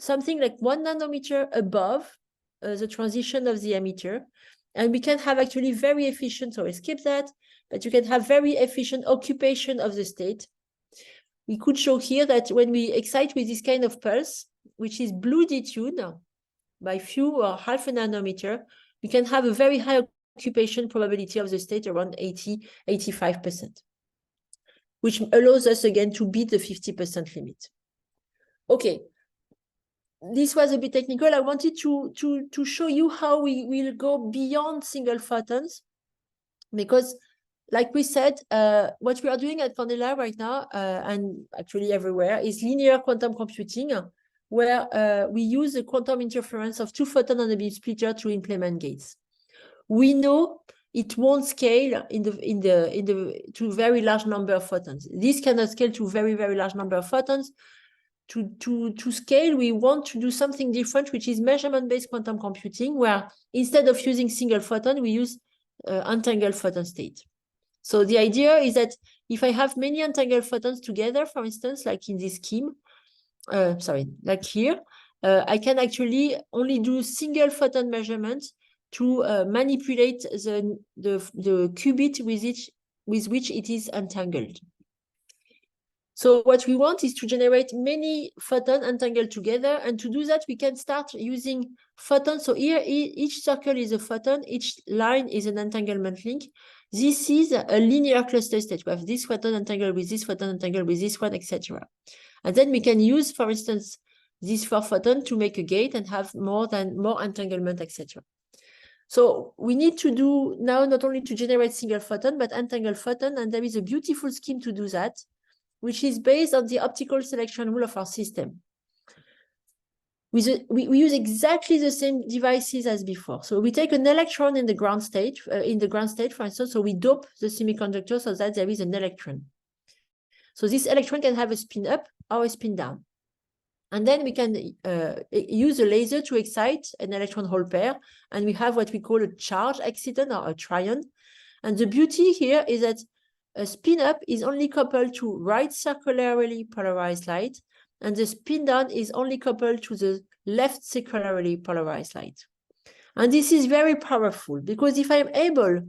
something like 1 nanometer above the transition of the emitter, and we can have actually very efficient, so I skip that, but you can have very efficient occupation of the state. We could show here that when we excite with this kind of pulse, which is blue detuned by few or half a nanometer, we can have a very high occupation probability of the state around 85%, which allows us again to beat the 50% limit. Okay, this was a bit technical. I wanted to show you how we will go beyond single photons, because like we said, what we are doing at Quandela right now, and actually everywhere, is linear quantum computing, where we use the quantum interference of 2 photons on a beam splitter to implement gates. We know it won't scale to very large number of photons. This cannot scale to very, very large number of photons. To scale, we want to do something different, which is measurement-based quantum computing, where instead of using single photon, we use entangled photon state. So the idea is that if I have many entangled photons together, for instance, like in this scheme, like here, I can actually only do single photon measurements to manipulate the qubit with which it is entangled. So what we want is to generate many photons entangled together, and to do that, we can start using photons. So here, each circle is a photon, each line is an entanglement link. This is a linear cluster state. We have this photon entangled with this photon entangled with this one, etc. And then we can use, for instance, these 4 photons to make a gate and have more entanglement, etc. So we need to do now not only to generate single photon, but entangled photon, and there is a beautiful scheme to do that, which is based on the optical selection rule of our system. We use exactly the same devices as before. So we take an electron in the ground state, for instance, so we dope the semiconductor so that there is an electron. So this electron can have a spin up or a spin down. And then we can use a laser to excite an electron hole pair, and we have what we call a charge exciton or a trion. And the beauty here is that a spin up is only coupled to right circularly polarized light, and the spin down is only coupled to the left circularly polarized light. And this is very powerful, because if I'm able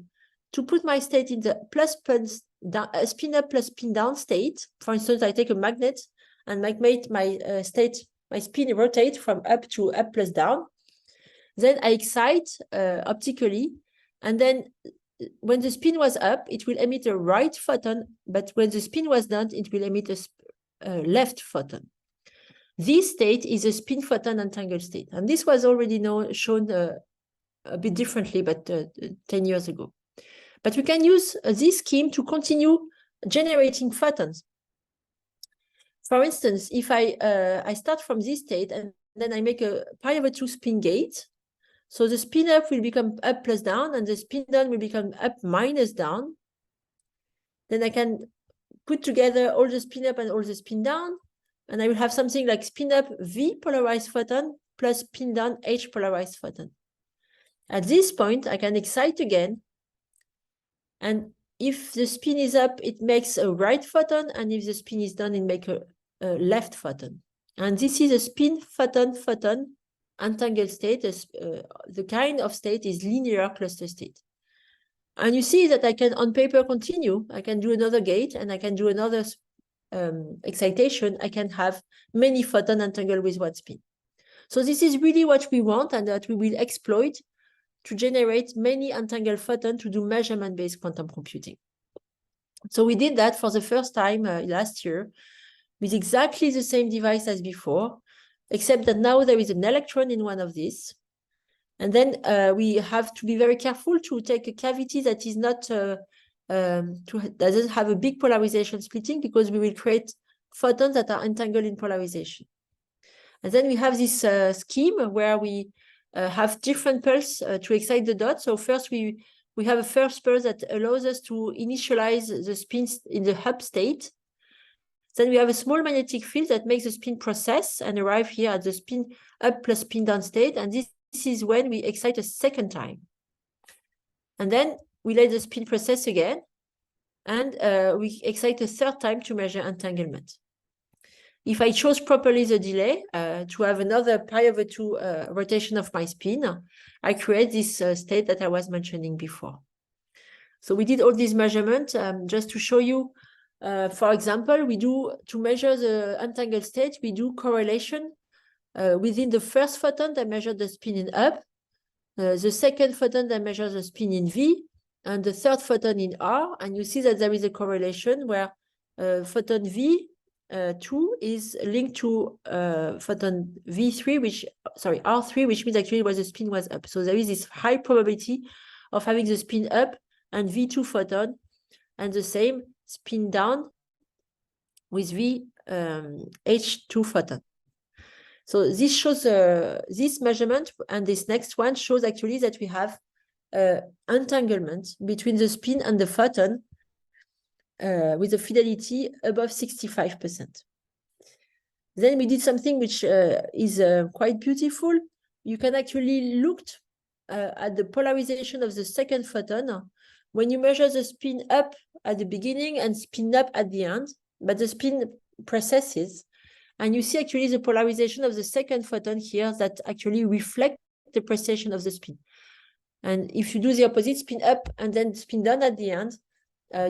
to put my state in the a spin up plus spin down state. For instance, I take a magnet and make my spin rotate from up to up plus down. Then I excite optically, and then when the spin was up, it will emit a right photon, but when the spin was down, it will emit a left photon. This state is a spin photon entangled state, and this was already shown a bit differently, but 10 years ago. But we can use this scheme to continue generating photons. For instance, if I start from this state and then I make a pi/2 spin gate, so the spin up will become up plus down, and the spin down will become up minus down. Then I can put together all the spin up and all the spin down, and I will have something like spin up V polarized photon plus spin down H polarized photon. At this point, I can excite again. And if the spin is up, it makes a right photon, and if the spin is down, it makes a left photon. And this is a spin photon entangled state. The kind of state is linear cluster state. And you see that I can, on paper, continue. I can do another gate, and I can do another excitation. I can have many photons entangled with one spin. So this is really what we want, and that we will exploit to generate many entangled photons to do measurement-based quantum computing. So we did that for the first time last year with exactly the same device as before, except that now there is an electron in one of these. And then we have to be very careful to take a cavity that is not doesn't have a big polarization splitting, because we will create photons that are entangled in polarization. And then we have this scheme where we have different pulse to excite the dot. So first we have a first pulse that allows us to initialize the spins in the hub state. Then we have a small magnetic field that makes the spin process and arrive here at the spin up plus spin down state. And this is when we excite a second time. And then we let the spin process again, and we excite a third time to measure entanglement. If I chose properly the delay to have another pi/2 rotation of my spin, I create this state that I was mentioning before. So we did all these measurements just to show you. For example, we do, to measure the entangled state, we do correlation within the first photon that measures the spin in up, the second photon that measures the spin in V, and the third photon in R. And you see that there is a correlation where photon V2 is linked to photon V3, R3, which means actually where the spin was up. So there is this high probability of having the spin up and V2 photon, and the same spin down with H2 photon. So this shows this measurement, and this next one shows actually that we have entanglement between the spin and the photon with a fidelity above 65%. Then we did something which is quite beautiful. You can actually look at the polarization of the second photon when you measure the spin up at the beginning and spin up at the end, but the spin precesses. And you see actually the polarization of the second photon here that actually reflect the precession of the spin. And if you do the opposite, spin up and then spin down at the end,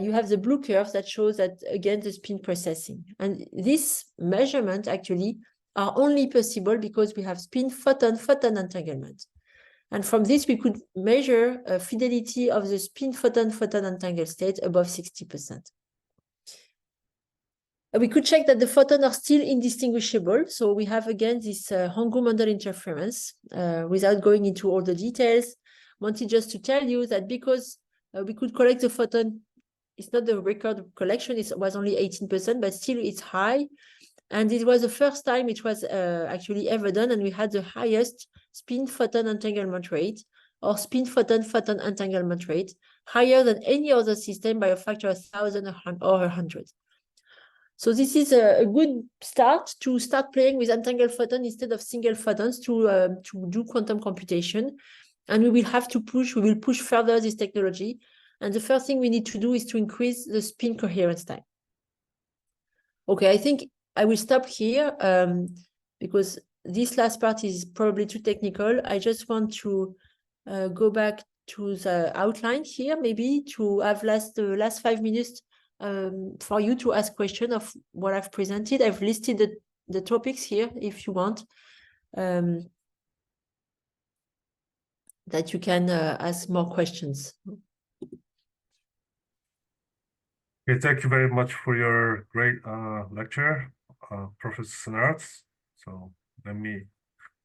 you have the blue curve that shows that, again, the spin processing. And this measurement actually are only possible because we have spin photon entanglement. And from this, we could measure a fidelity of the spin photon entangled state above 60%. We could check that the photons are still indistinguishable. So we have, again, this Hongo-Mendel interference. Without going into all the details, wanted just to tell you that because we could collect the photon, it's not the record collection, it was only 18%, but still it's high. And it was the first time it was actually ever done, and we had the highest spin photon entanglement rate, or spin photon entanglement rate, higher than any other system by a factor of 1,000 or 100. So this is a good start to start playing with entangled photons instead of single photons to do quantum computation. And we will push further this technology. And the first thing we need to do is to increase the spin coherence time. Okay, I think I will stop here because this last part is probably too technical. I just want to go back to the outline here, maybe to have the last 5 minutes for you to ask questions of what I've presented. I've listed the topics here if you want, that you can ask more questions. Okay, thank you very much for your great lecture, Professor Senellart가. So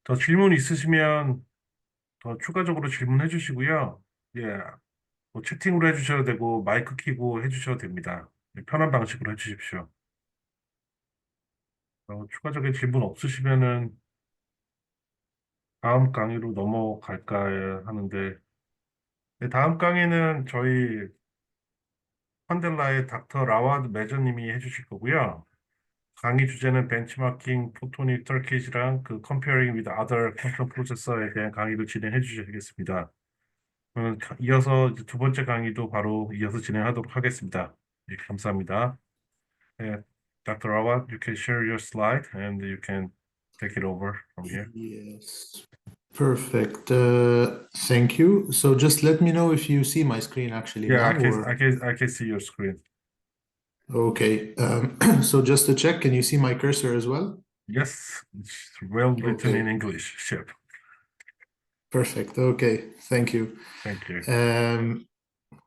더 질문 있으시면 더 추가적으로 질문해 주시고요. 예, 뭐 채팅으로 해주셔도 되고 마이크 켜고 해주셔도 됩니다. 편한 방식으로 해주십시오. 추가적인 질문 없으시면은 다음 강의로 넘어갈까 하는데, 네, 다음 강의는 저희 퀀델라의 닥터 라와드 매저님이 해주실 거고요. 강의 주제는 벤치마킹 포토닉 서킷이랑 그 comparing with other quantum processor에 대한 강의를 진행해 주셔야겠습니다. 이어서 이제 두 번째 강의도 바로 이어서 진행하도록 하겠습니다. 예, 감사합니다. 예, Dr. Rawat, you can share your slide and you can take it over from here. Yes, perfect. Thank you. So just let me know if you see my screen actually Yeah, now. I can see your screen. Okay. So just to check, can you see my cursor as well? Yes, it's well written Okay. in English. Sure. Perfect. Okay. Thank you. Thank you.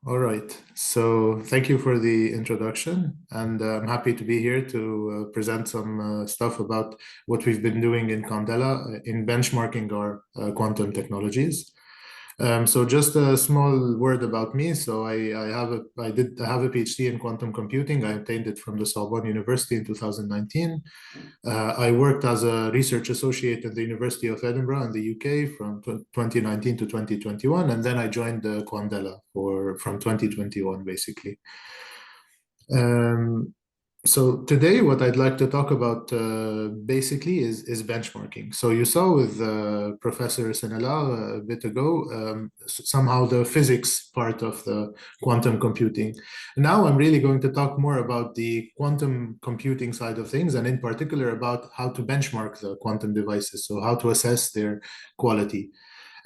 All right. So thank you for the introduction, and I'm happy to be here to present some stuff about what we've been doing in Quandela in benchmarking our quantum technologies. So just a small word about me. So I have a PhD in quantum computing. I obtained it from the Sorbonne University in 2019. I worked as a research associate at the University of Edinburgh in the UK from 2019 to 2021, and then I joined Quandela from 2021, basically. So today, what I'd like to talk about basically is benchmarking. So you saw with Professor Senellartga a bit ago, somehow the physics part of the quantum computing. Now I'm really going to talk more about the quantum computing side of things, and in particular about how to benchmark the quantum devices, so how to assess their quality.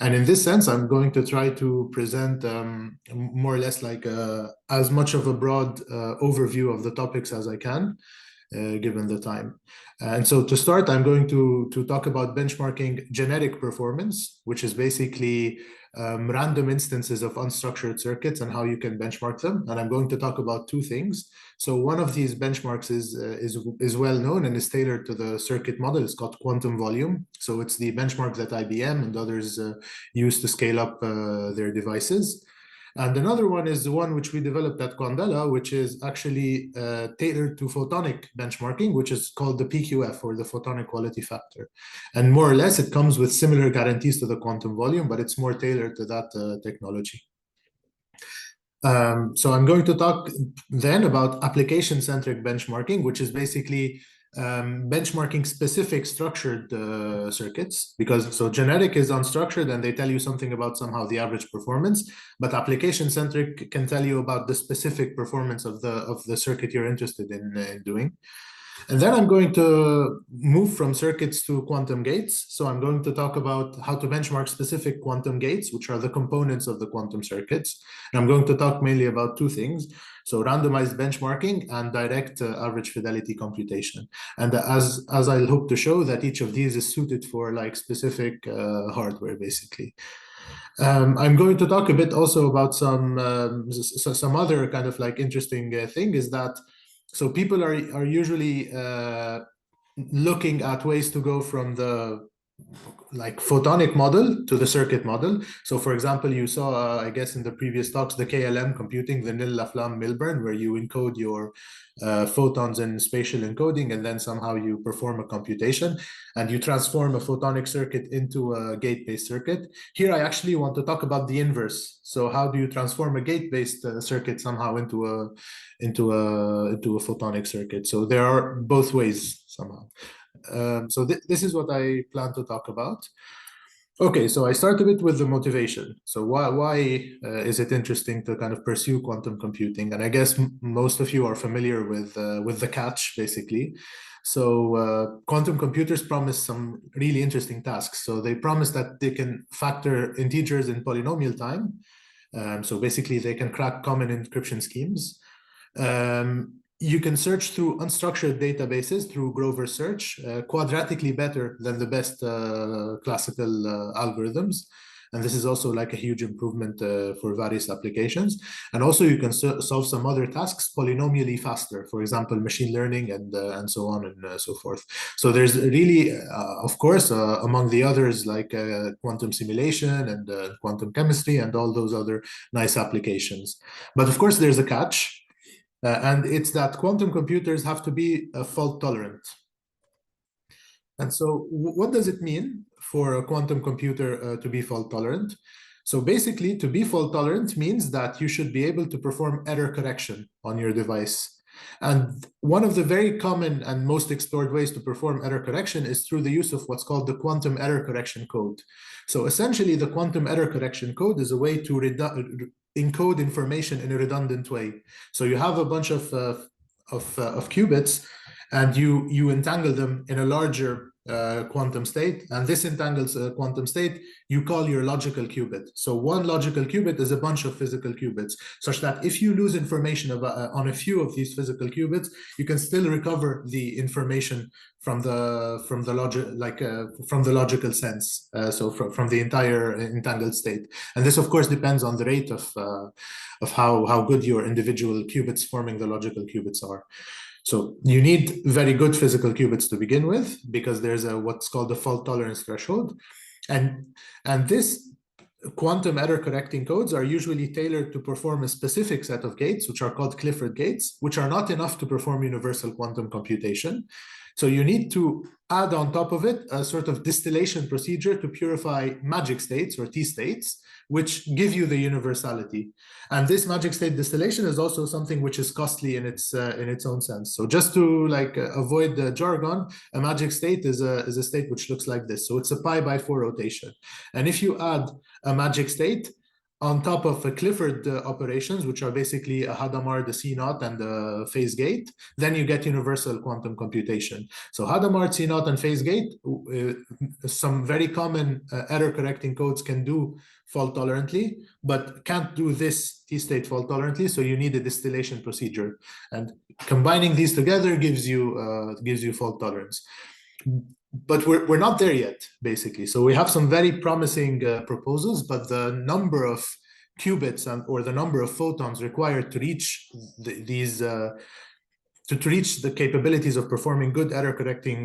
And in this sense, I'm going to try to present more or less like as much of a broad overview of the topics as I can, given the time. And so to start, I'm going to talk about benchmarking genetic performance, which is basically random instances of unstructured circuits and how you can benchmark them. And I'm going to talk about two things. So one of these benchmarks is well known and is tailored to the circuit model. It's called quantum volume. So it's the benchmark that IBM and others use to scale up their devices. And another one is the one which we developed at Quandela, which is actually tailored to photonic benchmarking, which is called the PQF, or the photonic quality factor. And more or less, it comes with similar guarantees to the quantum volume, but it's more tailored to that technology. So I'm going to talk then about application-centric benchmarking, which is basically benchmarking specific structured circuits, because so genetic is unstructured and they tell you something about somehow the average performance, but application-centric can tell you about the specific performance of the circuit you're interested in doing. And then I'm going to move from circuits to quantum gates. So I'm going to talk about how to benchmark specific quantum gates, which are the components of the quantum circuits. And I'm going to talk mainly about two things. So randomized benchmarking and direct average fidelity computation. And as I'll hope to show, that each of these is suited for like specific hardware, basically. I'm going to talk a bit also about some other kind of like interesting thing is that so people are usually looking at ways to go from the like photonic model to the circuit model. So for example, you saw, I guess in the previous talks, the KLM computing, the Nil-Laflamme-Milburn, where you encode your photons in spatial encoding, and then somehow you perform a computation and you transform a photonic circuit into a gate-based circuit. Here, I actually want to talk about the inverse. So how do you transform a gate-based circuit somehow into a photonic circuit? So there are both ways somehow. So this is what I plan to talk about. Okay, so I start a bit with the motivation. So why is it interesting to kind of pursue quantum computing? And I guess most of you are familiar with the catch, basically. So quantum computers promise some really interesting tasks. So they promise that they can factor integers in polynomial time. So basically, they can crack common encryption schemes. You can search through unstructured databases through Grover search, quadratically better than the best classical algorithms. And this is also like a huge improvement for various applications. And also you can solve some other tasks polynomially faster, for example, machine learning and so on and so forth. So there's really, of course, among the others, like quantum simulation and quantum chemistry and all those other nice applications. But of course, there's a catch, and it's that quantum computers have to be fault tolerant. And so what does it mean for a quantum computer to be fault tolerant? So basically, to be fault tolerant means that you should be able to perform error correction on your device. And one of the very common and most explored ways to perform error correction is through the use of what's called the quantum error correction code. So essentially, the quantum error correction code is a way to encode information in a redundant way. So you have a bunch of qubits, and you entangle them in a larger quantum state, and this entangles a quantum state you call your logical qubit. So one logical qubit is a bunch of physical qubits, such that if you lose information about, on a few of these physical qubits, you can still recover the information from the logical sense. So from the entire entangled state, and this of course depends on the rate of how good your individual qubits forming the logical qubits are. So you need very good physical qubits to begin with, because there's what's called the fault tolerance threshold. And this quantum error correcting codes are usually tailored to perform a specific set of gates, which are called Clifford gates, which are not enough to perform universal quantum computation. So you need to add on top of it a sort of distillation procedure to purify magic states or T states, which give you the universality. And this magic state distillation is also something which is costly in its own sense. So just to avoid the jargon, a magic state is a state which looks like this. So it's a pi/4 rotation. And if you add a magic state on top of a Clifford operations, which are basically a Hadamard, a C0, and a phase gate, then you get universal quantum computation. So Hadamard, C0, and phase gate, some very common error correcting codes can do fault tolerantly, but can't do this T-state fault tolerantly. So you need a distillation procedure, and combining these together gives you fault tolerance. But we're not there yet, basically. So we have some very promising proposals, but the number of qubits or the number of photons required to reach to reach the capabilities of performing good error correcting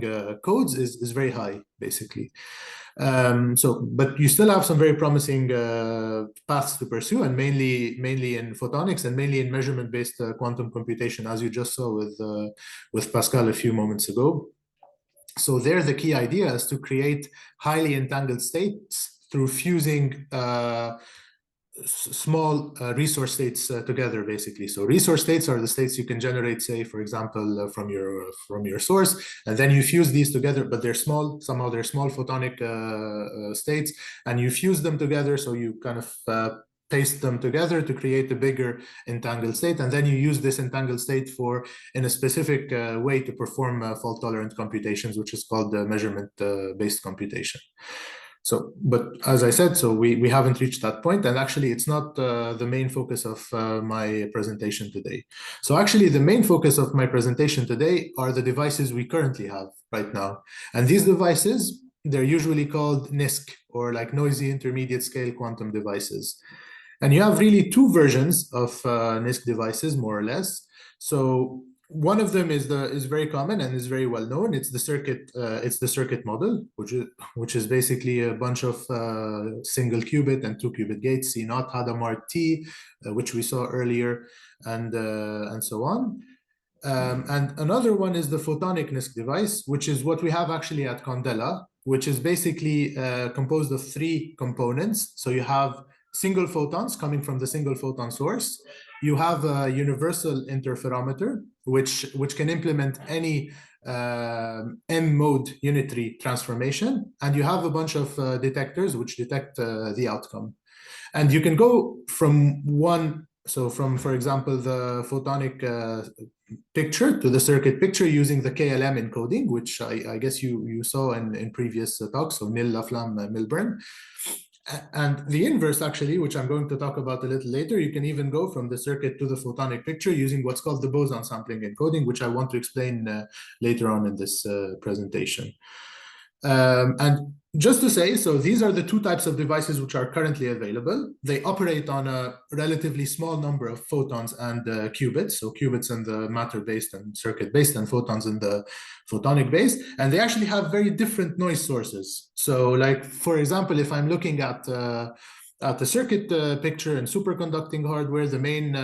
codes is very high, basically. But you still have some very promising paths to pursue, and mainly in photonics and mainly in measurement-based quantum computation, as you just saw with Pascale a few moments ago. So there, the key idea is to create highly entangled states through fusing small resource states together, basically. So resource states are the states you can generate, say, for example, from your source, and then you fuse these together, but they're small. Somehow they're small photonic states, and you fuse them together. So you kind of paste them together to create a bigger entangled state, and then you use this entangled state in a specific way to perform fault-tolerant computations, which is called measurement-based computation. So, but as I said, so we haven't reached that point, and actually it's not the main focus of my presentation today. So actually the main focus of my presentation today are the devices we currently have right now. And these devices, they're usually called NISQ, or like noisy intermediate scale quantum devices. And you have really two versions of NISQ devices, more or less. So one of them is very common and is very well known. It's the circuit model, which is basically a bunch of single qubit and 2 qubit gates, C0, Hadamard, T, which we saw earlier, and so on. And another one is the photonic NISQ device, which is what we have actually at Quandela, which is basically composed of 3 components. So you have single photons coming from the single photon source. You have a universal interferometer, which can implement any M-mode unitary transformation. And you have a bunch of detectors which detect the outcome. And you can go from one, so from, for example, the photonic picture to the circuit picture using the KLM encoding, which I guess you saw in previous talks, so Mill, Laflamme, Milburn. And the inverse, actually, which I'm going to talk about a little later, you can even go from the circuit to the photonic picture using what's called the boson sampling encoding, which I want to explain later on in this presentation. And just to say, so these are the two types of devices which are currently available. They operate on a relatively small number of photons and qubits, so qubits in the matter-based and circuit-based, and photons in the photonic-based, and they actually have very different noise sources. So like, for example, if I'm looking at the circuit picture and superconducting hardware, the main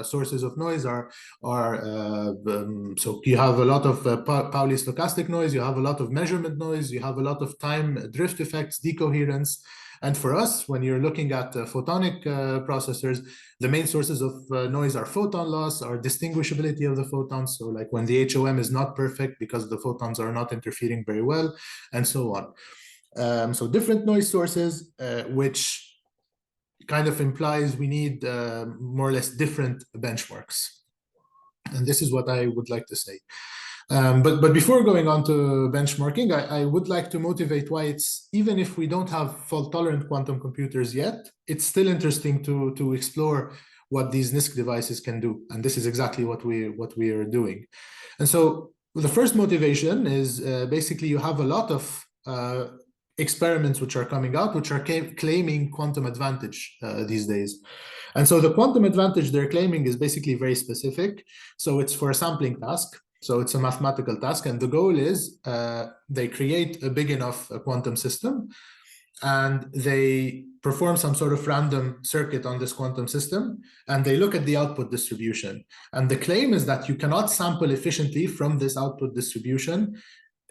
sources of noise are so you have a lot of Pauli stochastic noise, you have a lot of measurement noise, you have a lot of time drift effects, decoherence. And for us, when you're looking at photonic processors, the main sources of noise are photon loss, or distinguishability of the photons. So like when the HOM is not perfect because the photons are not interfering very well, and so on. So different noise sources, which kind of implies we need more or less different benchmarks. And this is what I would like to say. But before going on to benchmarking, I would like to motivate why it's, even if we don't have fault-tolerant quantum computers yet, it's still interesting to explore what these NISQ devices can do. And this is exactly what we are doing. And so the first motivation is basically you have a lot of experiments which are coming out, which are claiming quantum advantage these days. And so the quantum advantage they're claiming is basically very specific. So it's for a sampling task. So it's a mathematical task. And the goal is they create a big enough quantum system, and they perform some sort of random circuit on this quantum system, and they look at the output distribution. And the claim is that you cannot sample efficiently from this output distribution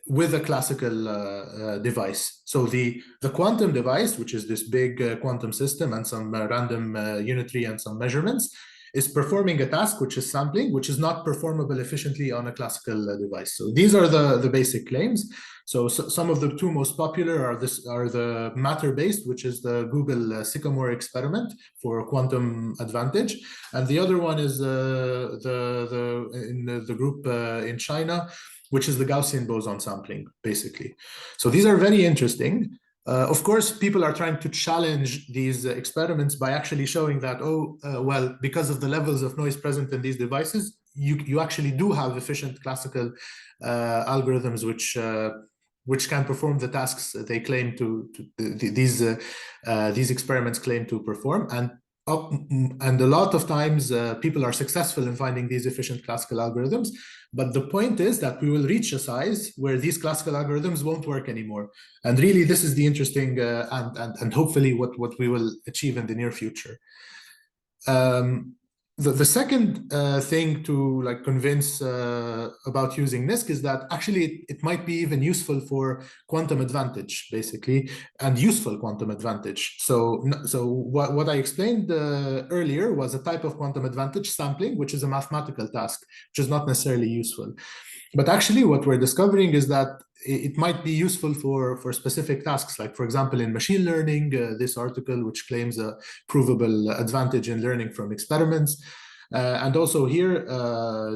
with a classical device. So the quantum device, which is this big quantum system and some random unitary and some measurements, is performing a task which is sampling, which is not performable efficiently on a classical device. So these are the basic claims. So some of the two most popular are the matter-based, which is the Google Sycamore experiment for quantum advantage, and the other one is in the group in China, which is the Gaussian boson sampling, basically. So these are very interesting. Of course, people are trying to challenge these experiments by actually showing that, well, because of the levels of noise present in these devices, you actually do have efficient classical algorithms which can perform the tasks they claim these experiments claim to perform. And a lot of times people are successful in finding these efficient classical algorithms. But the point is that we will reach a size where these classical algorithms won't work anymore. And really, this is the interesting and hopefully what we will achieve in the near future. The second thing to like convince about using NISQ is that actually it might be even useful for quantum advantage, basically, and useful quantum advantage. So what I explained earlier was a type of quantum advantage sampling, which is a mathematical task, which is not necessarily useful. But actually what we're discovering is that it might be useful for specific tasks, like, for example, in machine learning, this article, which claims a provable advantage in learning from experiments. And also here,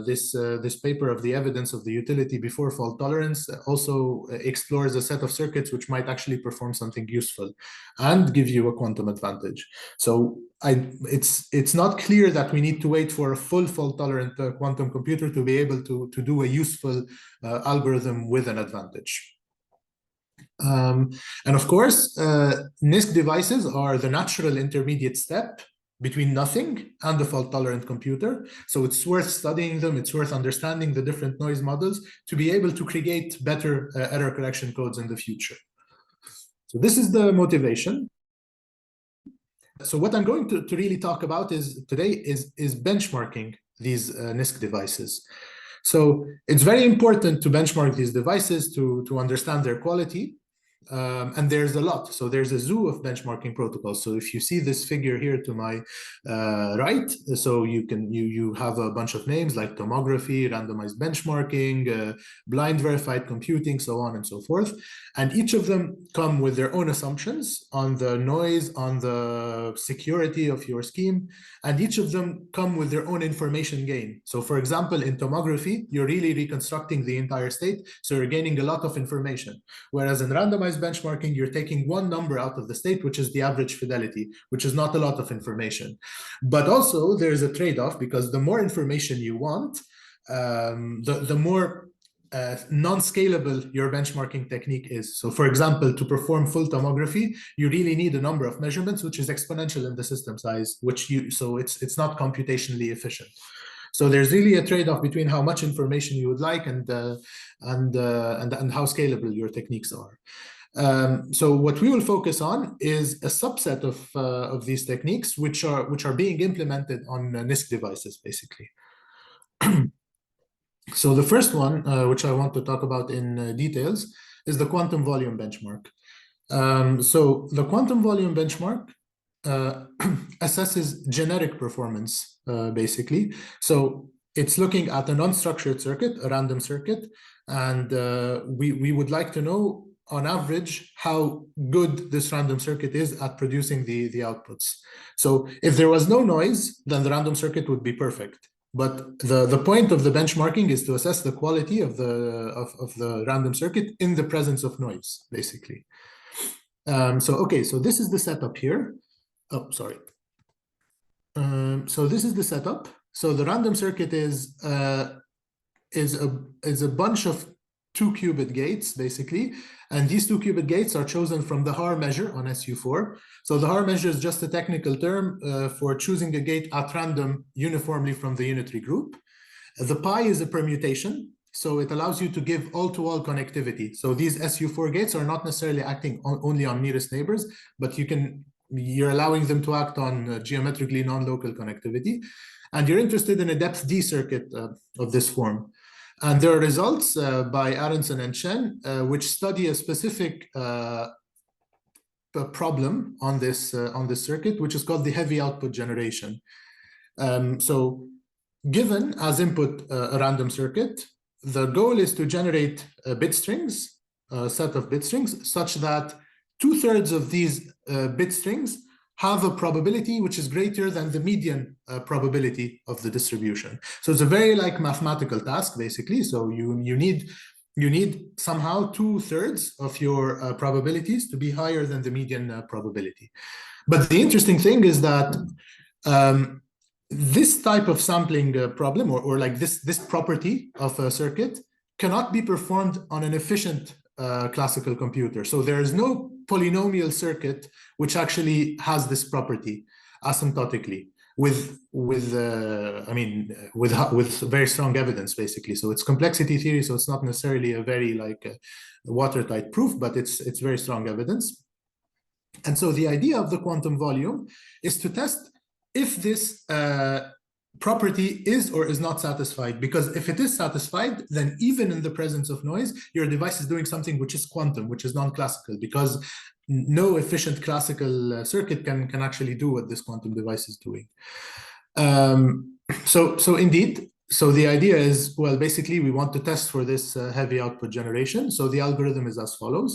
this paper of the evidence of the utility before fault tolerance also explores a set of circuits which might actually perform something useful and give you a quantum advantage. So it's not clear that we need to wait for a full fault-tolerant quantum computer to be able to do a useful algorithm with an advantage. And of course, NISQ devices are the natural intermediate step between nothing and the fault-tolerant computer. So it's worth studying them, it's worth understanding the different noise models to be able to create better error correction codes in the future. So this is the motivation. So what I'm going to really talk about today is benchmarking these NISQ devices. So it's very important to benchmark these devices to understand their quality. And there's a lot. So there's a zoo of benchmarking protocols. So if you see this figure here to my right, so you have a bunch of names like tomography, randomized benchmarking, blind verified computing, so on and so forth. And each of them come with their own assumptions on the noise, on the security of your scheme, and each of them come with their own information gain. So for example, in tomography, you're really reconstructing the entire state, so you're gaining a lot of information. Whereas in randomized noise benchmarking, you're taking one number out of the state, which is the average fidelity, which is not a lot of information. But also there's a trade-off, because the more information you want, the more non-scalable your benchmarking technique is. So for example, to perform full tomography, you really need a number of measurements, which is exponential in the system size, so it's not computationally efficient. So there's really a trade-off between how much information you would like and how scalable your techniques are. So what we will focus on is a subset of these techniques, which are being implemented on NISC devices, basically. So the first one, which I want to talk about in details, is the quantum volume benchmark. So the quantum volume benchmark assesses generic performance, basically. So it's looking at an unstructured circuit, a random circuit, and we would like to know, on average, how good this random circuit is at producing the outputs. So if there was no noise, then the random circuit would be perfect. But the point of the benchmarking is to assess the quality of the random circuit in the presence of noise, basically. So this is the setup here. Oh, sorry. So this is the setup. So the random circuit is a bunch of 2-qubit gates, basically, and these 2-qubit gates are chosen from the Haar measure on SU4. So the Haar measure is just a technical term for choosing a gate at random uniformly from the unitary group. The pi is a permutation, so it allows you to give all-to-all connectivity. So these SU4 gates are not necessarily acting only on nearest neighbors, but you're allowing them to act on geometrically non-local connectivity. And you're interested in a depth D circuit of this form. And there are results by Aronson and Chen, which study a specific problem on this circuit, which is called the heavy output generation. So given as input a random circuit, the goal is to generate bit strings, a set of bit strings, such that 2/3 of these bit strings have a probability which is greater than the median probability of the distribution. So it's a very mathematical task, basically. So you need somehow 2/3 of your probabilities to be higher than the median probability. But the interesting thing is that this type of sampling problem, or this property of a circuit, cannot be performed on an efficient classical computer. So there is no polynomial circuit which actually has this property asymptotically with very strong evidence, basically. So it's complexity theory, so it's not necessarily a very watertight proof, but it's very strong evidence. And so the idea of the quantum volume is to test if this property is or is not satisfied, because if it is satisfied, then even in the presence of noise, your device is doing something which is quantum, which is non-classical, because no efficient classical circuit can actually do what this quantum device is doing. So indeed, so the idea is, well, basically we want to test for this heavy output generation. So the algorithm is as follows.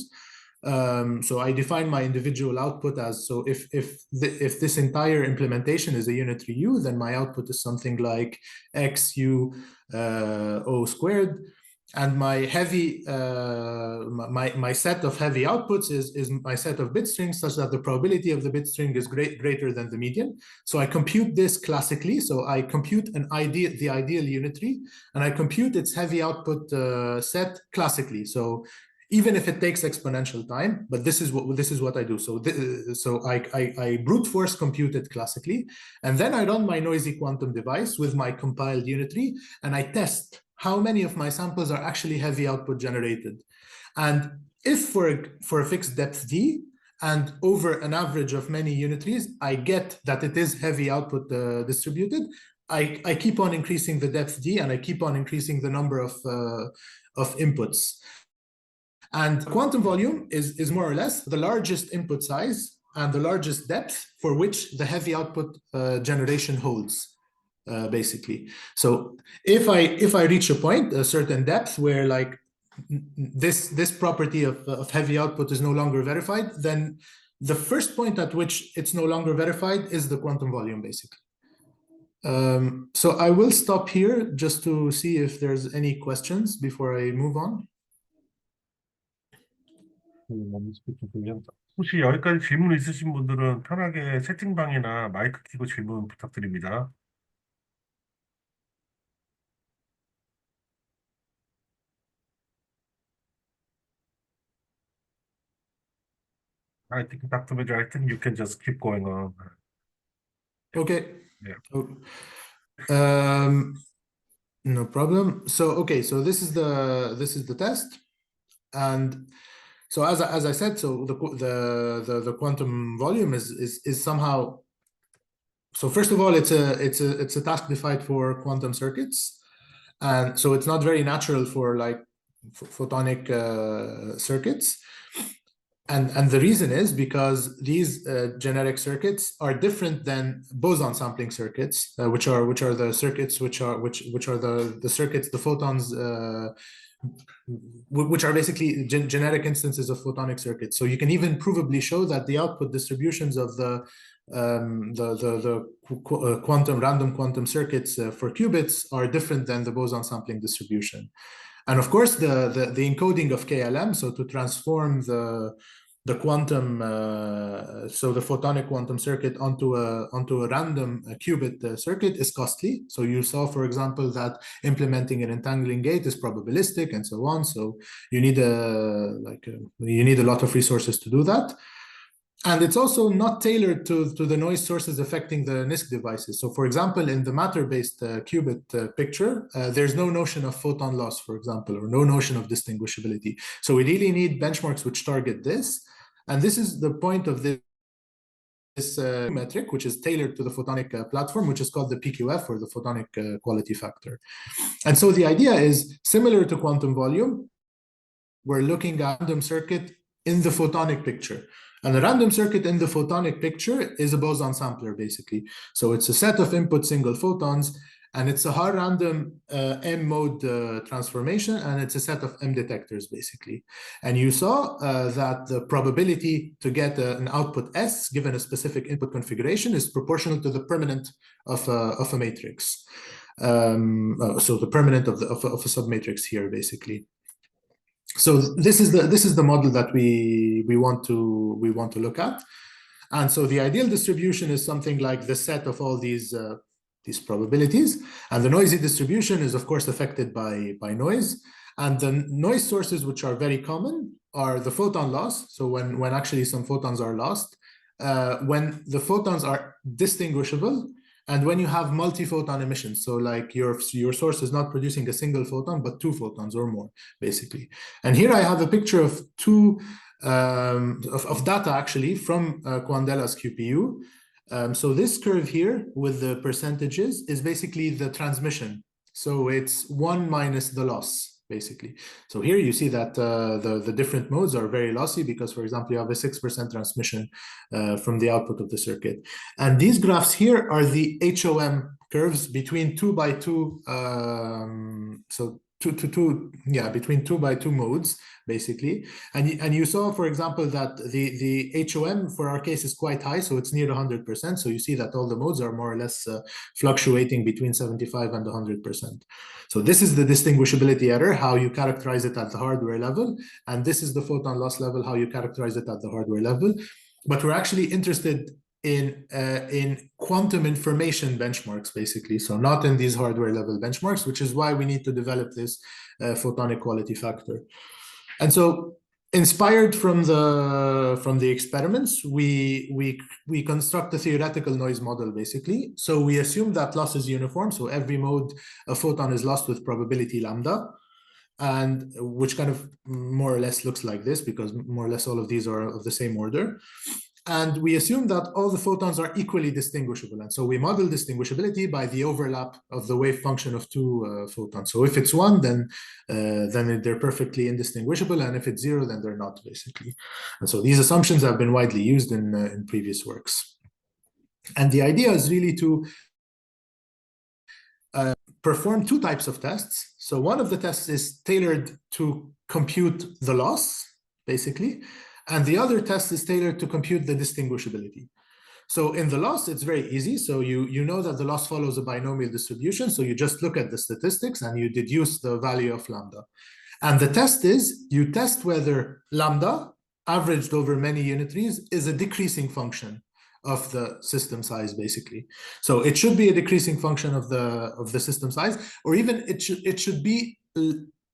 So I define my individual output as, so if this entire implementation is a unitary U, then my output is something like XU O squared. And my heavy, my set of heavy outputs is my set of bit strings, such that the probability of the bit string is greater than the median. So I compute this classically. So I compute the ideal unitary, and I compute its heavy output set classically. So even if it takes exponential time, but this is what I do. So I brute force compute it classically, and then I run my noisy quantum device with my compiled unitary, and I test how many of my samples are actually heavy output generated. And if for a fixed depth D and over an average of many unitaries, I get that it is heavy output distributed, I keep on increasing the depth D, and I keep on increasing the number of inputs. And quantum volume is more or less the largest input size and the largest depth for which the heavy output generation holds, basically. So if I reach a point, a certain depth, where this property of heavy output is no longer verified, then the first point at which it's no longer verified is the quantum volume, basically. So I will stop here just to see if there's any questions before I move on. 혹시 여기까지 질문 있으신 분들은 편하게 채팅방이나 마이크 켜고 질문 부탁드립니다. I think, Dr. Major, I think you can just keep going on. Okay. Yeah. No problem. So okay, so this is the test, and so as I said, so the quantum volume is somehow. So first of all, it's a task defined for quantum circuits, and so it's not very natural for like photonic circuits. And the reason is because these generic circuits are different than boson sampling circuits, which are the circuits which are the circuits, the photons, which are basically generic instances of photonic circuits. So you can even provably show that the output distributions of the random quantum circuits for qubits are different than the boson sampling distribution. And of course, the encoding of KLM, so to transform the quantum, so the photonic quantum circuit onto a random qubit circuit is costly. So you saw, for example, that implementing an entangling gate is probabilistic and so on. So you need a lot of resources to do that. And it's also not tailored to the noise sources affecting the NISQ devices. So for example, in the matter-based qubit picture, there's no notion of photon loss, for example, or no notion of distinguishability. So we really need benchmarks which target this. And this is the point of this metric, which is tailored to the photonic platform, which is called the PQF, or the photonic quality factor. And so the idea is similar to quantum volume. We're looking at a random circuit in the photonic picture. And a random circuit in the photonic picture is a boson sampler, basically. So it's a set of input single photons, and it's a hard random M mode transformation, and it's a set of M detectors, basically. And you saw that the probability to get an output S given a specific input configuration is proportional to the permanent of a matrix. So the permanent of a submatrix here, basically. So this is the model that we want to look at, and so the ideal distribution is something like the set of all these probabilities, and the noisy distribution is of course affected by noise, and the noise sources which are very common are the photon loss. So when actually some photons are lost, when the photons are distinguishable, and when you have multi-photon emissions, so like your source is not producing a single photon, but 2 photons or more, basically. And here I have a picture of of data actually from Quandela's QPU. So this curve here with the percentages is basically the transmission. So it's 1 minus the loss, basically. So here you see that the different modes are very lossy because, for example, you have a 6% transmission from the output of the circuit. And these graphs here are the HOM curves between 2 by 2, so between 2 by 2 modes, basically. And you saw, for example, that the HOM for our case is quite high, so it's near 100%. So you see that all the modes are more or less fluctuating between 75 and 100%. So this is the distinguishability error, how you characterize it at the hardware level. And this is the photon loss level, how you characterize it at the hardware level. But we're actually interested in quantum information benchmarks, basically. So not in these hardware level benchmarks, which is why we need to develop this photonic quality factor. And so inspired from the experiments, we construct a theoretical noise model, basically. So we assume that loss is uniform. So every mode, a photon is lost with probability lambda, and which kind of more or less looks like this, because more or less all of these are of the same order. And we assume that all the photons are equally distinguishable. And so we model distinguishability by the overlap of the wave function of 2 photons. So if it's 1, then they're perfectly indistinguishable. And if it's 0, then they're not, basically. And so these assumptions have been widely used in previous works. And the idea is really to perform 2 types of tests. So one of the tests is tailored to compute the loss, basically. And the other test is tailored to compute the distinguishability. So in the loss, it's very easy. So you know that the loss follows a binomial distribution. So you just look at the statistics and you deduce the value of lambda. And the test is, you test whether lambda averaged over many unitaries is a decreasing function of the system size, basically. So it should be a decreasing function of the system size, or even it should be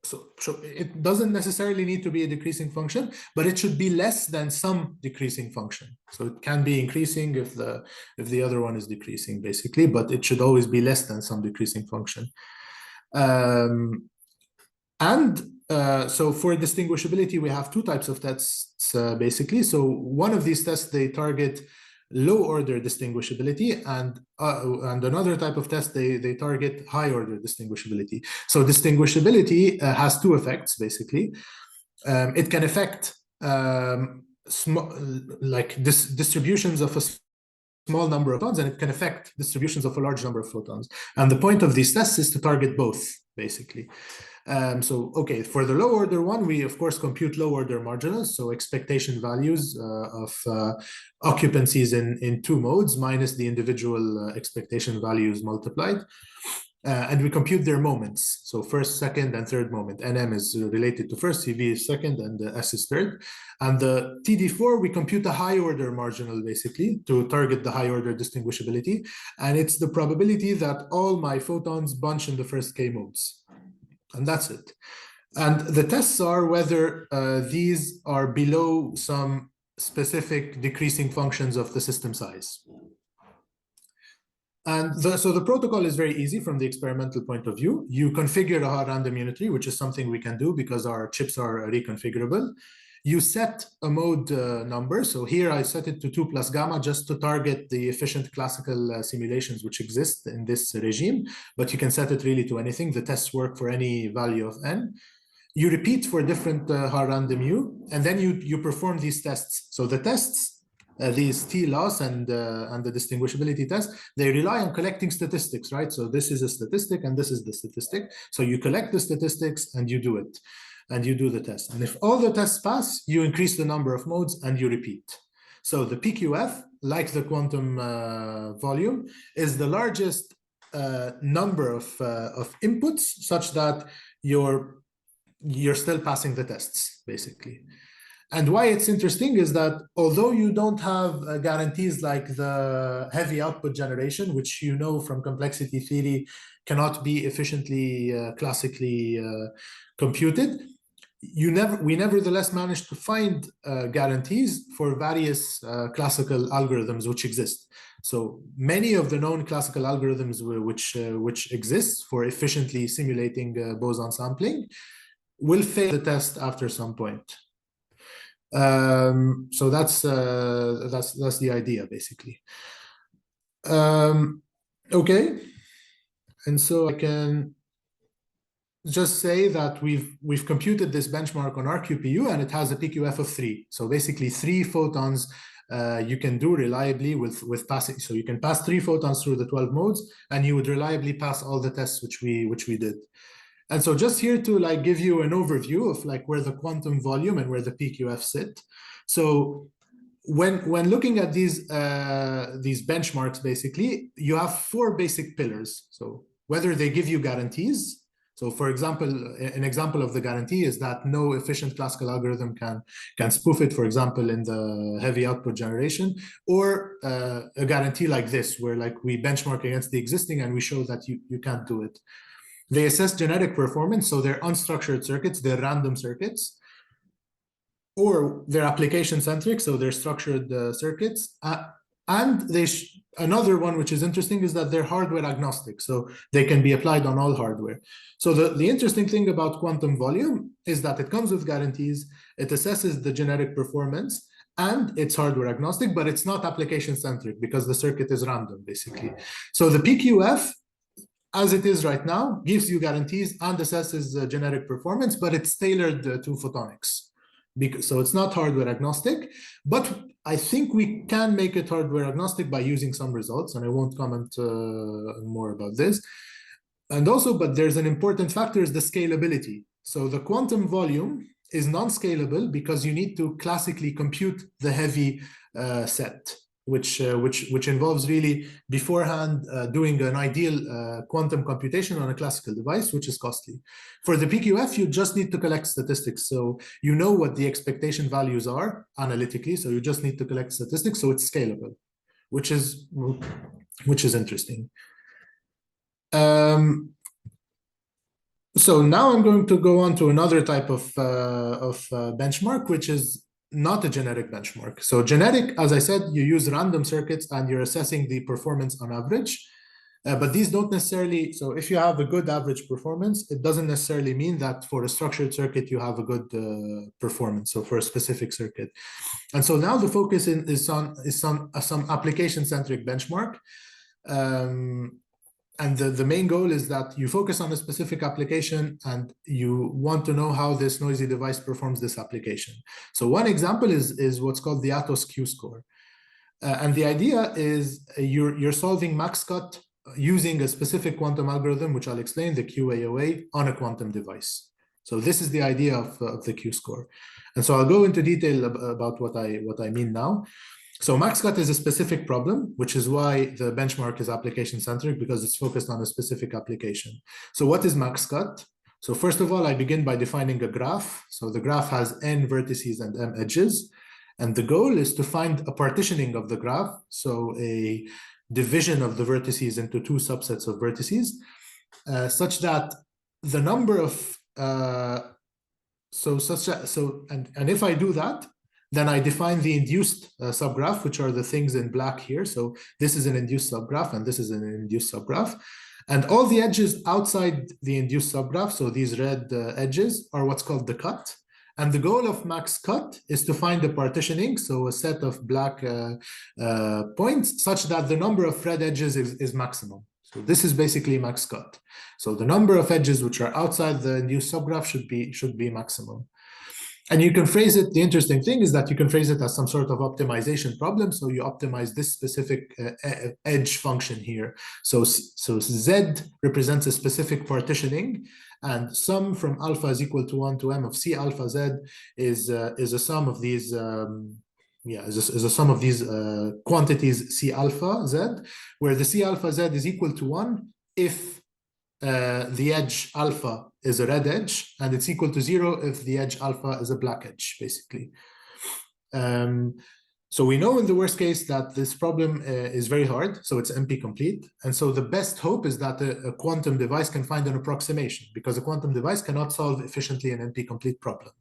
so it doesn't necessarily need to be a decreasing function, but it should be less than some decreasing function. So it can be increasing if the other one is decreasing, basically, but it should always be less than some decreasing function. So for distinguishability, we have two types of tests, basically. So one of these tests, they target low-order distinguishability, and another type of test, they target high-order distinguishability. So distinguishability has two effects, basically. It can affect distributions of a small number of photons, and it can affect distributions of a large number of photons. And the point of these tests is to target both, basically. So, okay, for the low order one, we of course compute low order marginals, so expectation values of occupancies in two modes minus the individual expectation values multiplied. And we compute their moments. So first, second, and third moment. NM is related to first, CV is second, and S is third. And the TD4, we compute a high order marginal, basically, to target the high order distinguishability. And it's the probability that all my photons bunch in the first K modes. And that's it. And the tests are whether these are below some specific decreasing functions of the system size. And so the protocol is very easy from the experimental point of view. You configure a hard random unitary, which is something we can do because our chips are reconfigurable. You set a mode number. So here I set it to 2 plus gamma just to target the efficient classical simulations which exist in this regime, but you can set it really to anything. The tests work for any value of n. You repeat for different hard random u, and then you perform these tests. So the tests, these T loss and the distinguishability test, they rely on collecting statistics, right? So this is a statistic and this is the statistic. So you collect the statistics and you do it, and you do the test. And if all the tests pass, you increase the number of modes and you repeat. So the PQF, like the quantum volume, is the largest number of inputs such that you're still passing the tests, basically. And why it's interesting is that although you don't have guarantees like the heavy output generation, which you know from complexity theory cannot be efficiently classically computed, we nevertheless managed to find guarantees for various classical algorithms which exist. So many of the known classical algorithms which exist for efficiently simulating boson sampling will fail the test after some point. So that's the idea, basically. Okay, and so I can just say that we've computed this benchmark on our QPU, and it has a PQF of 3. So basically 3 photons you can do reliably with passing. So you can pass 3 photons through the 12 modes, and you would reliably pass all the tests which we did. And so just here to like give you an overview of like where the quantum volume and where the PQF sit. So when looking at these benchmarks, basically, you have 4 basic pillars. So whether they give you guarantees. So for example, an example of the guarantee is that no efficient classical algorithm can spoof it, for example, in the heavy output generation, or a guarantee like this, where like we benchmark against the existing and we show that you can't do it. They assess genetic performance, so they're unstructured circuits, they're random circuits, or they're application-centric, so they're structured circuits. And another one which is interesting is that they're hardware agnostic, so they can be applied on all hardware. So the interesting thing about quantum volume is that it comes with guarantees, it assesses the genetic performance, and it's hardware agnostic, but it's not application-centric because the circuit is random, basically. So the PQF, as it is right now, gives you guarantees and assesses genetic performance, but it's tailored to photonics. So it's not hardware agnostic, but I think we can make it hardware agnostic by using some results, and I won't comment more about this. And also, but there's an important factor is the scalability. So the quantum volume is non-scalable because you need to classically compute the heavy set, which involves really beforehand doing an ideal quantum computation on a classical device, which is costly. For the PQF, you just need to collect statistics. So you know what the expectation values are analytically. So you just need to collect statistics. So it's scalable, which is interesting. So now I'm going to go on to another type of benchmark, which is not a generic benchmark. So generic, as I said, you use random circuits and you're assessing the performance on average. But these don't necessarily, so if you have a good average performance, it doesn't necessarily mean that for a structured circuit, you have a good performance, so for a specific circuit. And so now the focus is on some application-centric benchmark. And the main goal is that you focus on a specific application and you want to know how this noisy device performs this application. So one example is what's called the Atos Q-score. And the idea is you're solving max cut using a specific quantum algorithm, which I'll explain, the QAOA, on a quantum device. So this is the idea of the Q-score. And so I'll go into detail about what I mean now. So max cut is a specific problem, which is why the benchmark is application-centric, because it's focused on a specific application. So what is max cut? So first of all, I begin by defining a graph. So the graph has n vertices and m edges. And the goal is to find a partitioning of the graph, so a division of the vertices into two subsets of vertices, such that the number of, and if I do that, then I define the induced subgraph, which are the things in black here. So this is an induced subgraph, and this is an induced subgraph. And all the edges outside the induced subgraph, so these red edges, are what's called the cut. And the goal of max cut is to find a partitioning, so a set of black points, such that the number of red edges is maximum. So this is basically max cut. So the number of edges which are outside the induced subgraph should be maximum. And you can phrase it, the interesting thing is that you can phrase it as some sort of optimization problem. So you optimize this specific edge function here. So Z represents a specific partitioning, and sum from alpha is equal to 1 to m of C alpha Z is a sum of these, is a sum of these quantities C alpha Z, where the C alpha Z is equal to 1 if the edge alpha is a red edge, and it's equal to 0 if the edge alpha is a black edge, basically. So we know in the worst case that this problem is very hard, so it's NP complete. And so the best hope is that a quantum device can find an approximation, because a quantum device cannot solve efficiently an NP complete problem.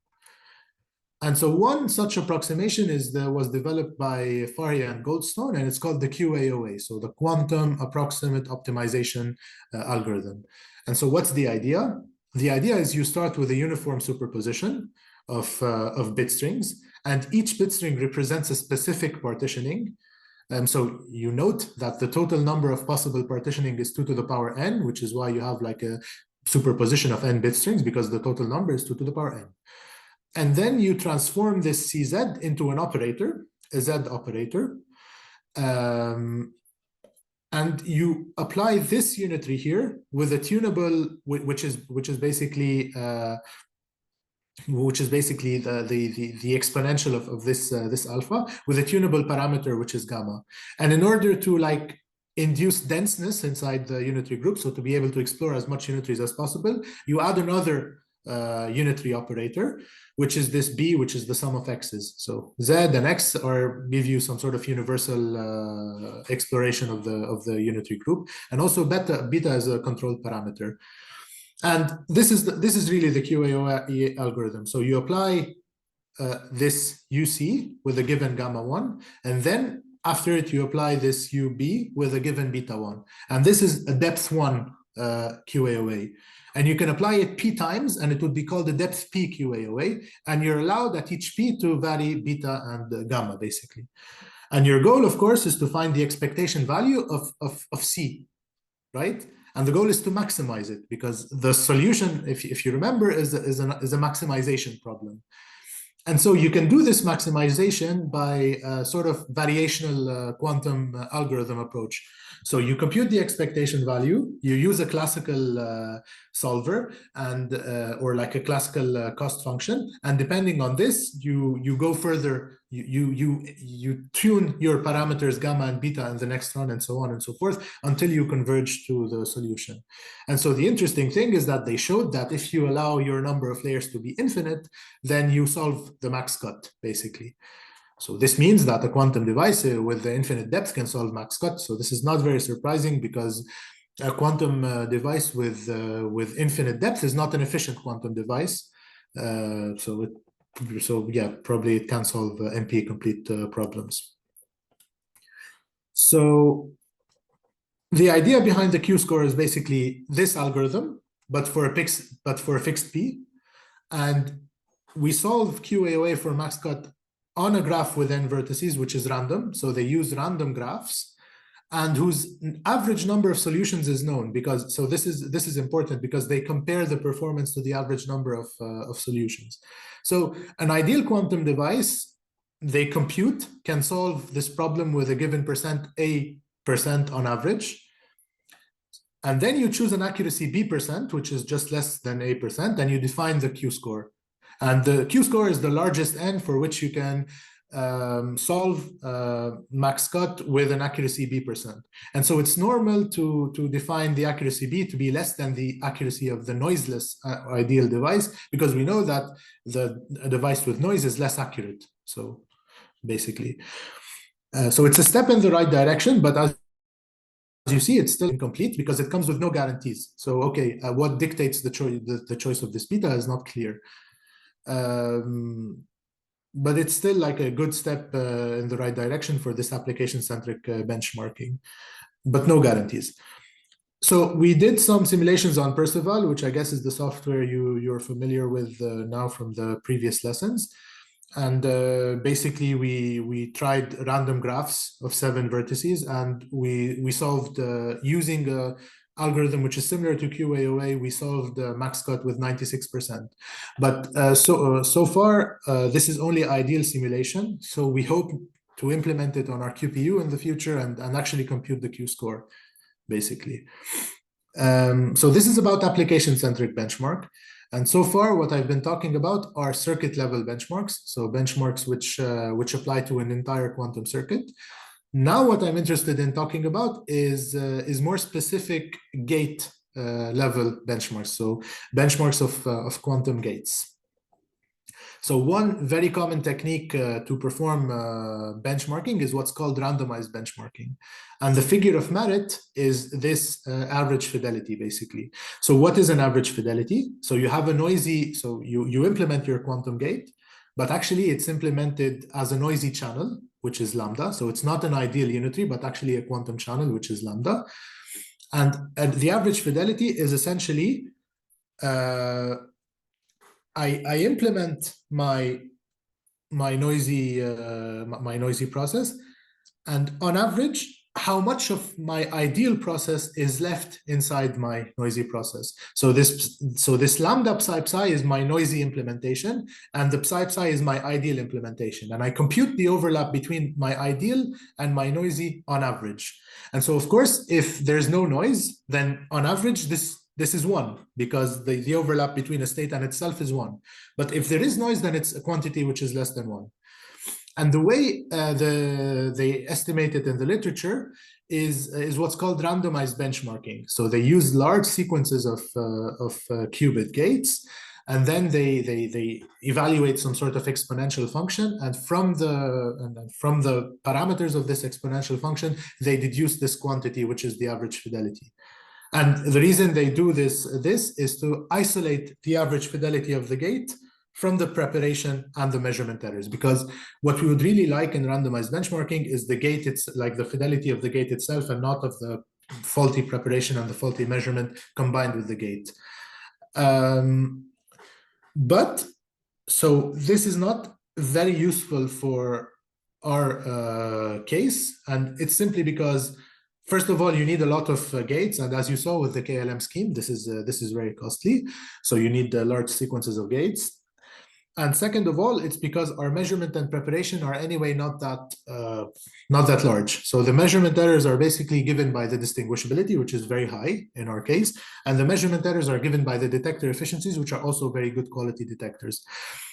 And so one such approximation was developed by Faria and Goldstone, and it's called the QAOA, so the Quantum Approximate Optimization Algorithm. And so what's the idea? The idea is you start with a uniform superposition of bit strings, and each bit string represents a specific partitioning. So you note that the total number of possible partitioning is 2 to the power n, which is why you have like a superposition of n bit strings, because the total number is 2 to the power n. And then you transform this CZ into an operator, a Z operator, and you apply this unitary here with a tunable, which is basically the exponential of this alpha, with a tunable parameter which is gamma. And in order to like induce denseness inside the unitary group, so to be able to explore as much unitaries as possible, you add another unitary operator, which is this B, which is the sum of x's. So Z and X give you some sort of universal exploration of the unitary group, and also beta is a controlled parameter. And this is really the QAOA algorithm. So you apply this UC with a given gamma 1, and then after it you apply this UB with a given beta 1, and this is a depth 1 QAOA. And you can apply it P times, and it would be called a depth P QAOA. And you're allowed at each P to vary beta and gamma, basically. And your goal, of course, is to find the expectation value of C, right? And the goal is to maximize it, because the solution, if you remember, is a maximization problem. And so you can do this maximization by a sort of variational quantum algorithm approach. So you compute the expectation value, you use a classical solver, and or like a classical cost function, and depending on this, you go further you tune your parameters gamma and beta in the next run and so on and so forth until you converge to the solution. And so the interesting thing is that they showed that if you allow your number of layers to be infinite, then you solve the max cut, basically. So this means that a quantum device with the infinite depth can solve max cut. So this is not very surprising, because a quantum device with infinite depth is not an efficient quantum device. So yeah, probably it can solve NP complete problems. So the idea behind the Q-score is basically this algorithm, but for a fixed P, and we solve QAOA for max cut on a graph with n vertices, which is random. So they use random graphs, and whose average number of solutions is known, because so this is important because they compare the performance to the average number of solutions. So an ideal quantum device, they compute, can solve this problem with a given % on average. And then you choose an accuracy B%, which is just less than A%, and you define the Q-score. And the Q-score is the largest n for which you can solve max cut with an accuracy B%. And so it's normal to define the accuracy B to be less than the accuracy of the noiseless ideal device, because we know that a device with noise is less accurate. So basically, so it's a step in the right direction, but as you see, it's still incomplete because it comes with no guarantees. So okay, what dictates the choice of this beta is not clear. But it's still like a good step in the right direction for this application-centric benchmarking, but no guarantees. So we did some simulations on Percival, which I guess is the software you're familiar with now from the previous lessons. And basically, we tried random graphs of 7 vertices, and we solved using a algorithm which is similar to QAOA. We solved max cut with 96%. But so far, this is only ideal simulation. So we hope to implement it on our QPU in the future and actually compute the Q-score, basically. So this is about application-centric benchmark. And so far, what I've been talking about are circuit-level benchmarks. So benchmarks which apply to an entire quantum circuit. Now, what I'm interested in talking about is more specific gate level benchmarks. So benchmarks of quantum gates. So one very common technique to perform benchmarking is what's called randomized benchmarking. And the figure of merit is this average fidelity, basically. So what is an average fidelity? So you have a noisy, so you implement your quantum gate, but actually it's implemented as a noisy channel, which is lambda. So it's not an ideal unitary, but actually a quantum channel, which is lambda. And the average fidelity is essentially, I implement my noisy process, and on average, how much of my ideal process is left inside my noisy process. So this lambda psi is my noisy implementation, and the psi is my ideal implementation. And I compute the overlap between my ideal and my noisy on average. And so, of course, if there's no noise, then on average, this is 1, because the overlap between a state and itself is 1. But if there is noise, then it's a quantity which is less than 1. And the way they estimate it in the literature is what's called randomized benchmarking. So they use large sequences of qubit gates, and then they evaluate some sort of exponential function, and from the parameters of this exponential function, they deduce this quantity, which is the average fidelity. And the reason they do this is to isolate the average fidelity of the gate from the preparation and the measurement errors, because what we would really like in randomized benchmarking is the gate, it's like the fidelity of the gate itself, and not of the faulty preparation and the faulty measurement combined with the gate. But so this is not very useful for our case, and it's simply because, first of all, you need a lot of gates, and as you saw with the KLM scheme, this is very costly. So you need large sequences of gates. And second of all, it's because our measurement and preparation are anyway not that large. So the measurement errors are basically given by the distinguishability, which is very high in our case, and the measurement errors are given by the detector efficiencies, which are also very good quality detectors.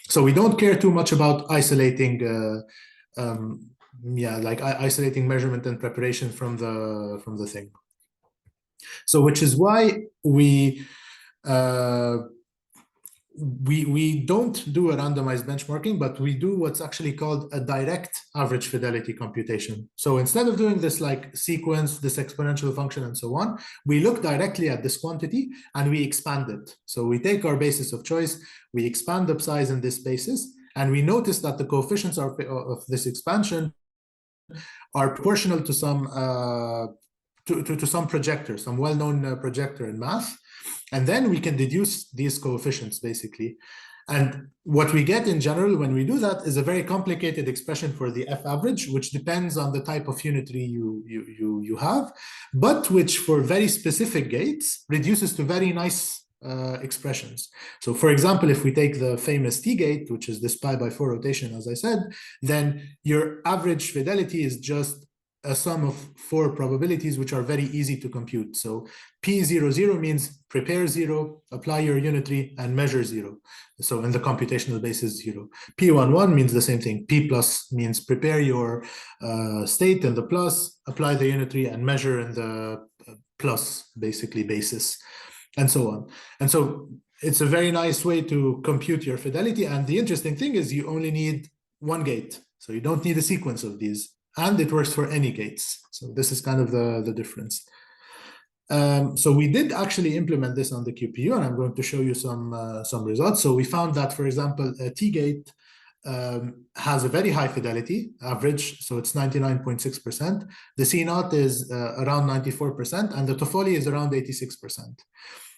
So we don't care too much about isolating, isolating measurement and preparation from the thing. So which is why we don't do a randomized benchmarking, but we do what's actually called a direct average fidelity computation. So instead of doing this like sequence, this exponential function and so on, we look directly at this quantity and we expand it. So we take our basis of choice, we expand the size in this basis, and we notice that the coefficients of this expansion are proportional to some some projector, some well-known projector in math. And then we can deduce these coefficients, basically. And what we get in general when we do that is a very complicated expression for the F average, which depends on the type of unitary you have, but which for very specific gates reduces to very nice expressions. So for example, if we take the famous T gate, which is this pi/4 rotation, as I said, then your average fidelity is just a sum of 4 probabilities, which are very easy to compute. So P00 means prepare 0, apply your unitary, and measure 0. So in the computational basis 0. P11 means the same thing. P plus means prepare your state in the plus, apply the unitary, and measure in the plus, basically, basis, and so on. And so it's a very nice way to compute your fidelity. And the interesting thing is you only need one gate. So you don't need a sequence of these. And it works for any gates. So this is kind of the difference. So we did actually implement this on the QPU, and I'm going to show you some results. So we found that, for example, a T gate has a very high fidelity, average, so it's 99.6%. The C0 is around 94%, and the Toffoli is around 86%.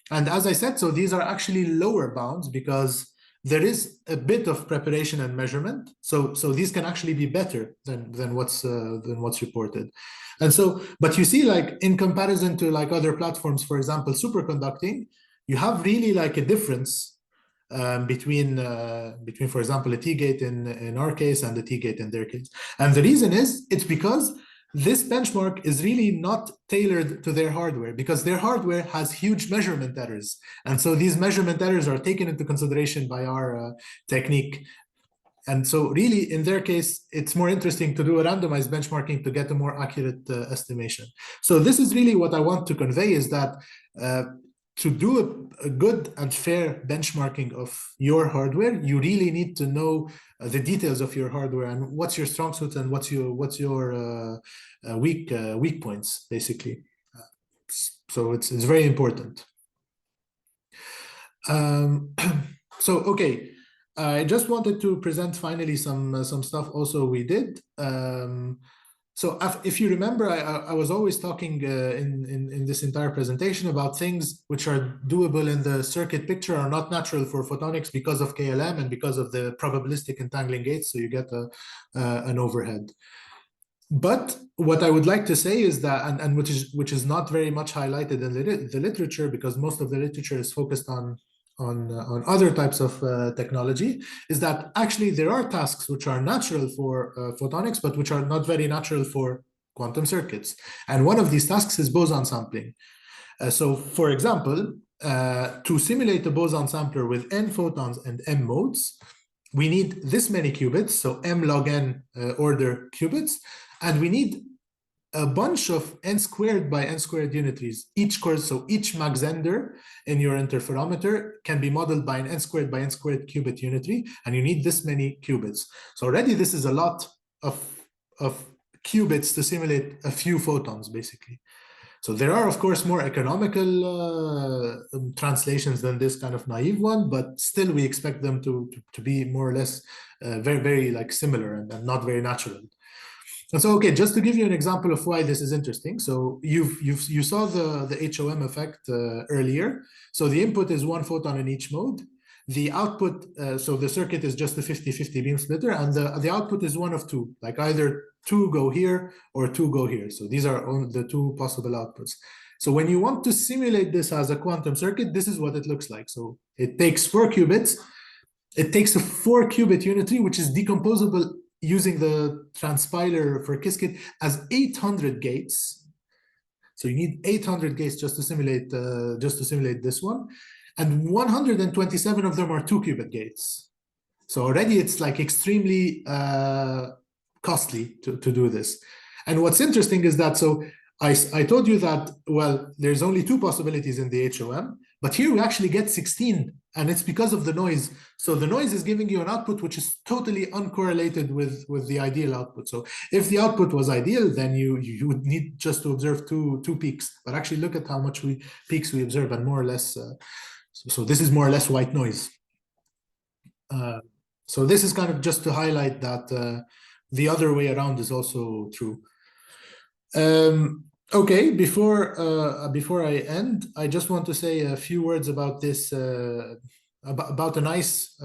And as I said, so these are actually lower bounds because there is a bit of preparation and measurement, so these can actually be better than what's reported. And so, but you see, like in comparison to like other platforms, for example, superconducting, you have really like a difference between, for example, a T gate in our case and the T gate in their case. And the reason is it's because this benchmark is really not tailored to their hardware, because their hardware has huge measurement errors. And so these measurement errors are taken into consideration by our technique. And so really, in their case, it's more interesting to do a randomized benchmarking to get a more accurate estimation. So this is really what I want to convey, is that to do a good and fair benchmarking of your hardware, you really need to know the details of your hardware and what's your strong suits and what's your weak points, basically. So it's very important. So okay, I just wanted to present finally some stuff also we did. So if you remember, I was always talking in this entire presentation about things which are doable in the circuit picture are not natural for photonics because of KLM and because of the probabilistic entangling gates, so you get an overhead. But what I would like to say is that, and which is not very much highlighted in the literature, because most of the literature is focused on other types of technology, is that actually there are tasks which are natural for photonics, but which are not very natural for quantum circuits. And one of these tasks is boson sampling. So for example, to simulate a boson sampler with n photons and m modes, we need this many qubits, so m log n order qubits, and we need a bunch of n squared by n squared unitaries. So each Mach-Zehnder in your interferometer can be modeled by an n squared by n squared qubit unitary, and you need this many qubits. So already this is a lot of qubits to simulate a few photons, basically. So there are, of course, more economical translations than this kind of naive one, but still we expect them to be more or less very, very like similar and not very natural. And so, okay, just to give you an example of why this is interesting. So you saw the HOM effect earlier. So the input is 1 photon in each mode. The output, so the circuit is just a 50-50 beam splitter, and the output is one of two, like either 2 go here or 2 go here. So these are the 2 possible outputs. So when you want to simulate this as a quantum circuit, this is what it looks like. So it takes 4 qubits. It takes a 4-qubit unitary, which is decomposable using the transpiler for Qiskit as 800 gates. So you need 800 gates just to simulate this one, and 127 of them are 2-qubit gates. So already it's like extremely costly to do this. And what's interesting is that, so I told you that, well, there's only 2 possibilities in the HOM, but here we actually get 16, and it's because of the noise. So the noise is giving you an output which is totally uncorrelated with the ideal output. So if the output was ideal, then you would need just to observe two peaks. But actually look at how much peaks we observe, and more or less, so this is more or less white noise. So this is kind of just to highlight that the other way around is also true. Okay, before I end, I just want to say a few words about this, about a nice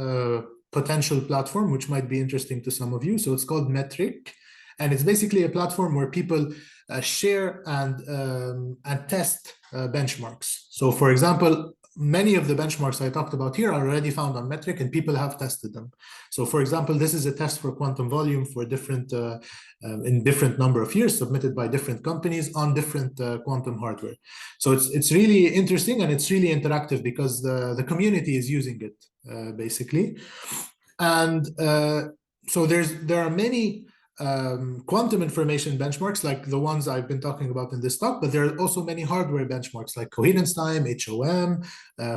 potential platform which might be interesting to some of you. So it's called Metric, and it's basically a platform where people share and test benchmarks. So, for example, many of the benchmarks I talked about here are already found on Metric, and people have tested them. So, for example, this is a test for quantum volume for different in different number of years, submitted by different companies on different quantum hardware. So it's really interesting, and it's really interactive because the community is using it basically. And so there are many quantum information benchmarks like the ones I've been talking about in this talk, but there are also many hardware benchmarks like coherence time, HOM,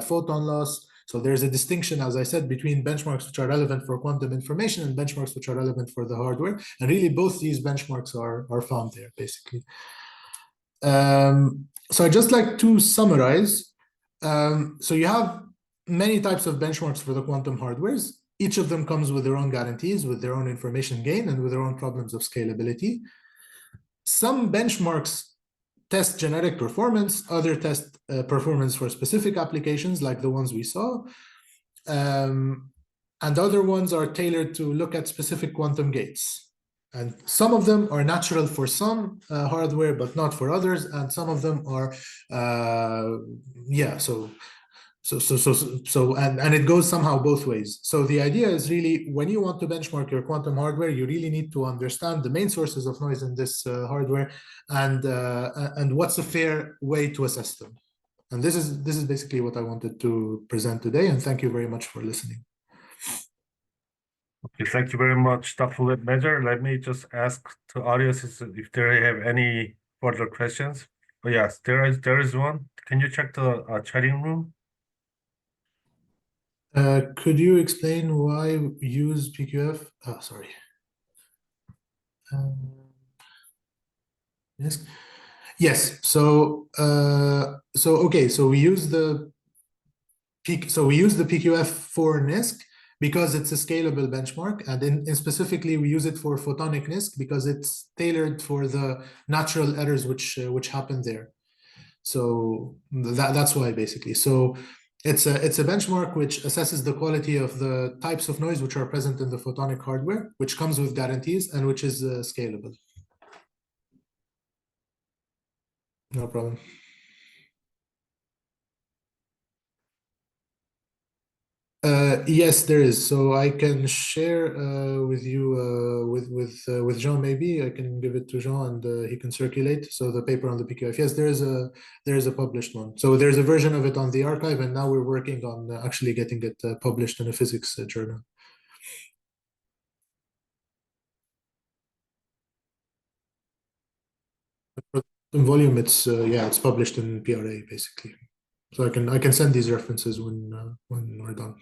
photon loss. So there's a distinction, as I said, between benchmarks which are relevant for quantum information and benchmarks which are relevant for the hardware. And really both these benchmarks are found there, basically. So I'd just like to summarize. So you have many types of benchmarks for the quantum hardwares. Each of them comes with their own guarantees, with their own information gain, and with their own problems of scalability. Some benchmarks test generic performance, other test performance for specific applications like the ones we saw. And other ones are tailored to look at specific quantum gates. And some of them are natural for some hardware, but not for others. And some of them are, and it goes somehow both ways. So the idea is really, when you want to benchmark your quantum hardware, you really need to understand the main sources of noise in this hardware, and what's a fair way to assess them. And this is basically what I wanted to present today. And thank you very much for listening. Okay, thank you very much, Dr. Major. Let me just ask to audiences if they have any further questions. Oh yes, there is one. Can you check the chatting room? Could you explain why we use PQF? Oh, sorry. Yes. Yes. So okay. So we use the PQF for NISC because it's a scalable benchmark, and specifically we use it for photonic NISC because it's tailored for the natural errors which happen there. So that's why, basically. So it's a benchmark which assesses the quality of the types of noise which are present in the photonic hardware, which comes with guarantees and which is scalable. No problem. Yes, there is. So I can share with you with Jean. Maybe I can give it to Jean, and he can circulate. So the paper on the PQF. Yes, there is a published one. So there's a version of it on the archive, and now we're working on actually getting it published in a physics journal. In volume, it's it's published in PRA basically. So I can send these references when we're done.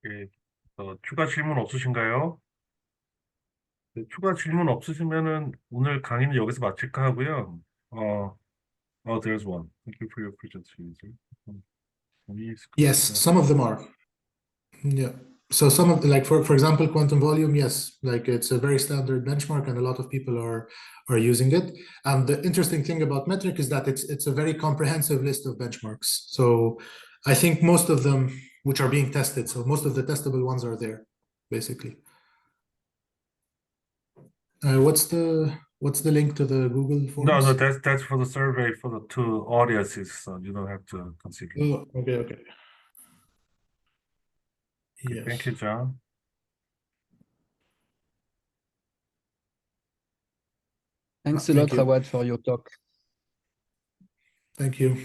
예, 추가 질문 없으신가요? 네, 추가 질문 없으시면은 오늘 강의는 여기서 마칠까 하고요. There's one. Thank you for your presentation. Yes, some of them are. Yeah. So some of the, like for example, quantum volume, yes, like it's a very standard benchmark, and a lot of people are using it. And the interesting thing about Metric is that it's a very comprehensive list of benchmarks. So I think most of them which are being tested, so most of the testable ones are there, basically. What's the link to the Google Forms? No, that's for the survey for the 2 audiences, so you don't have to consider. Oh, okay. Okay, Yes. thank you, John. Thanks a Thank lot, you. Rawad, for your talk. Thank you.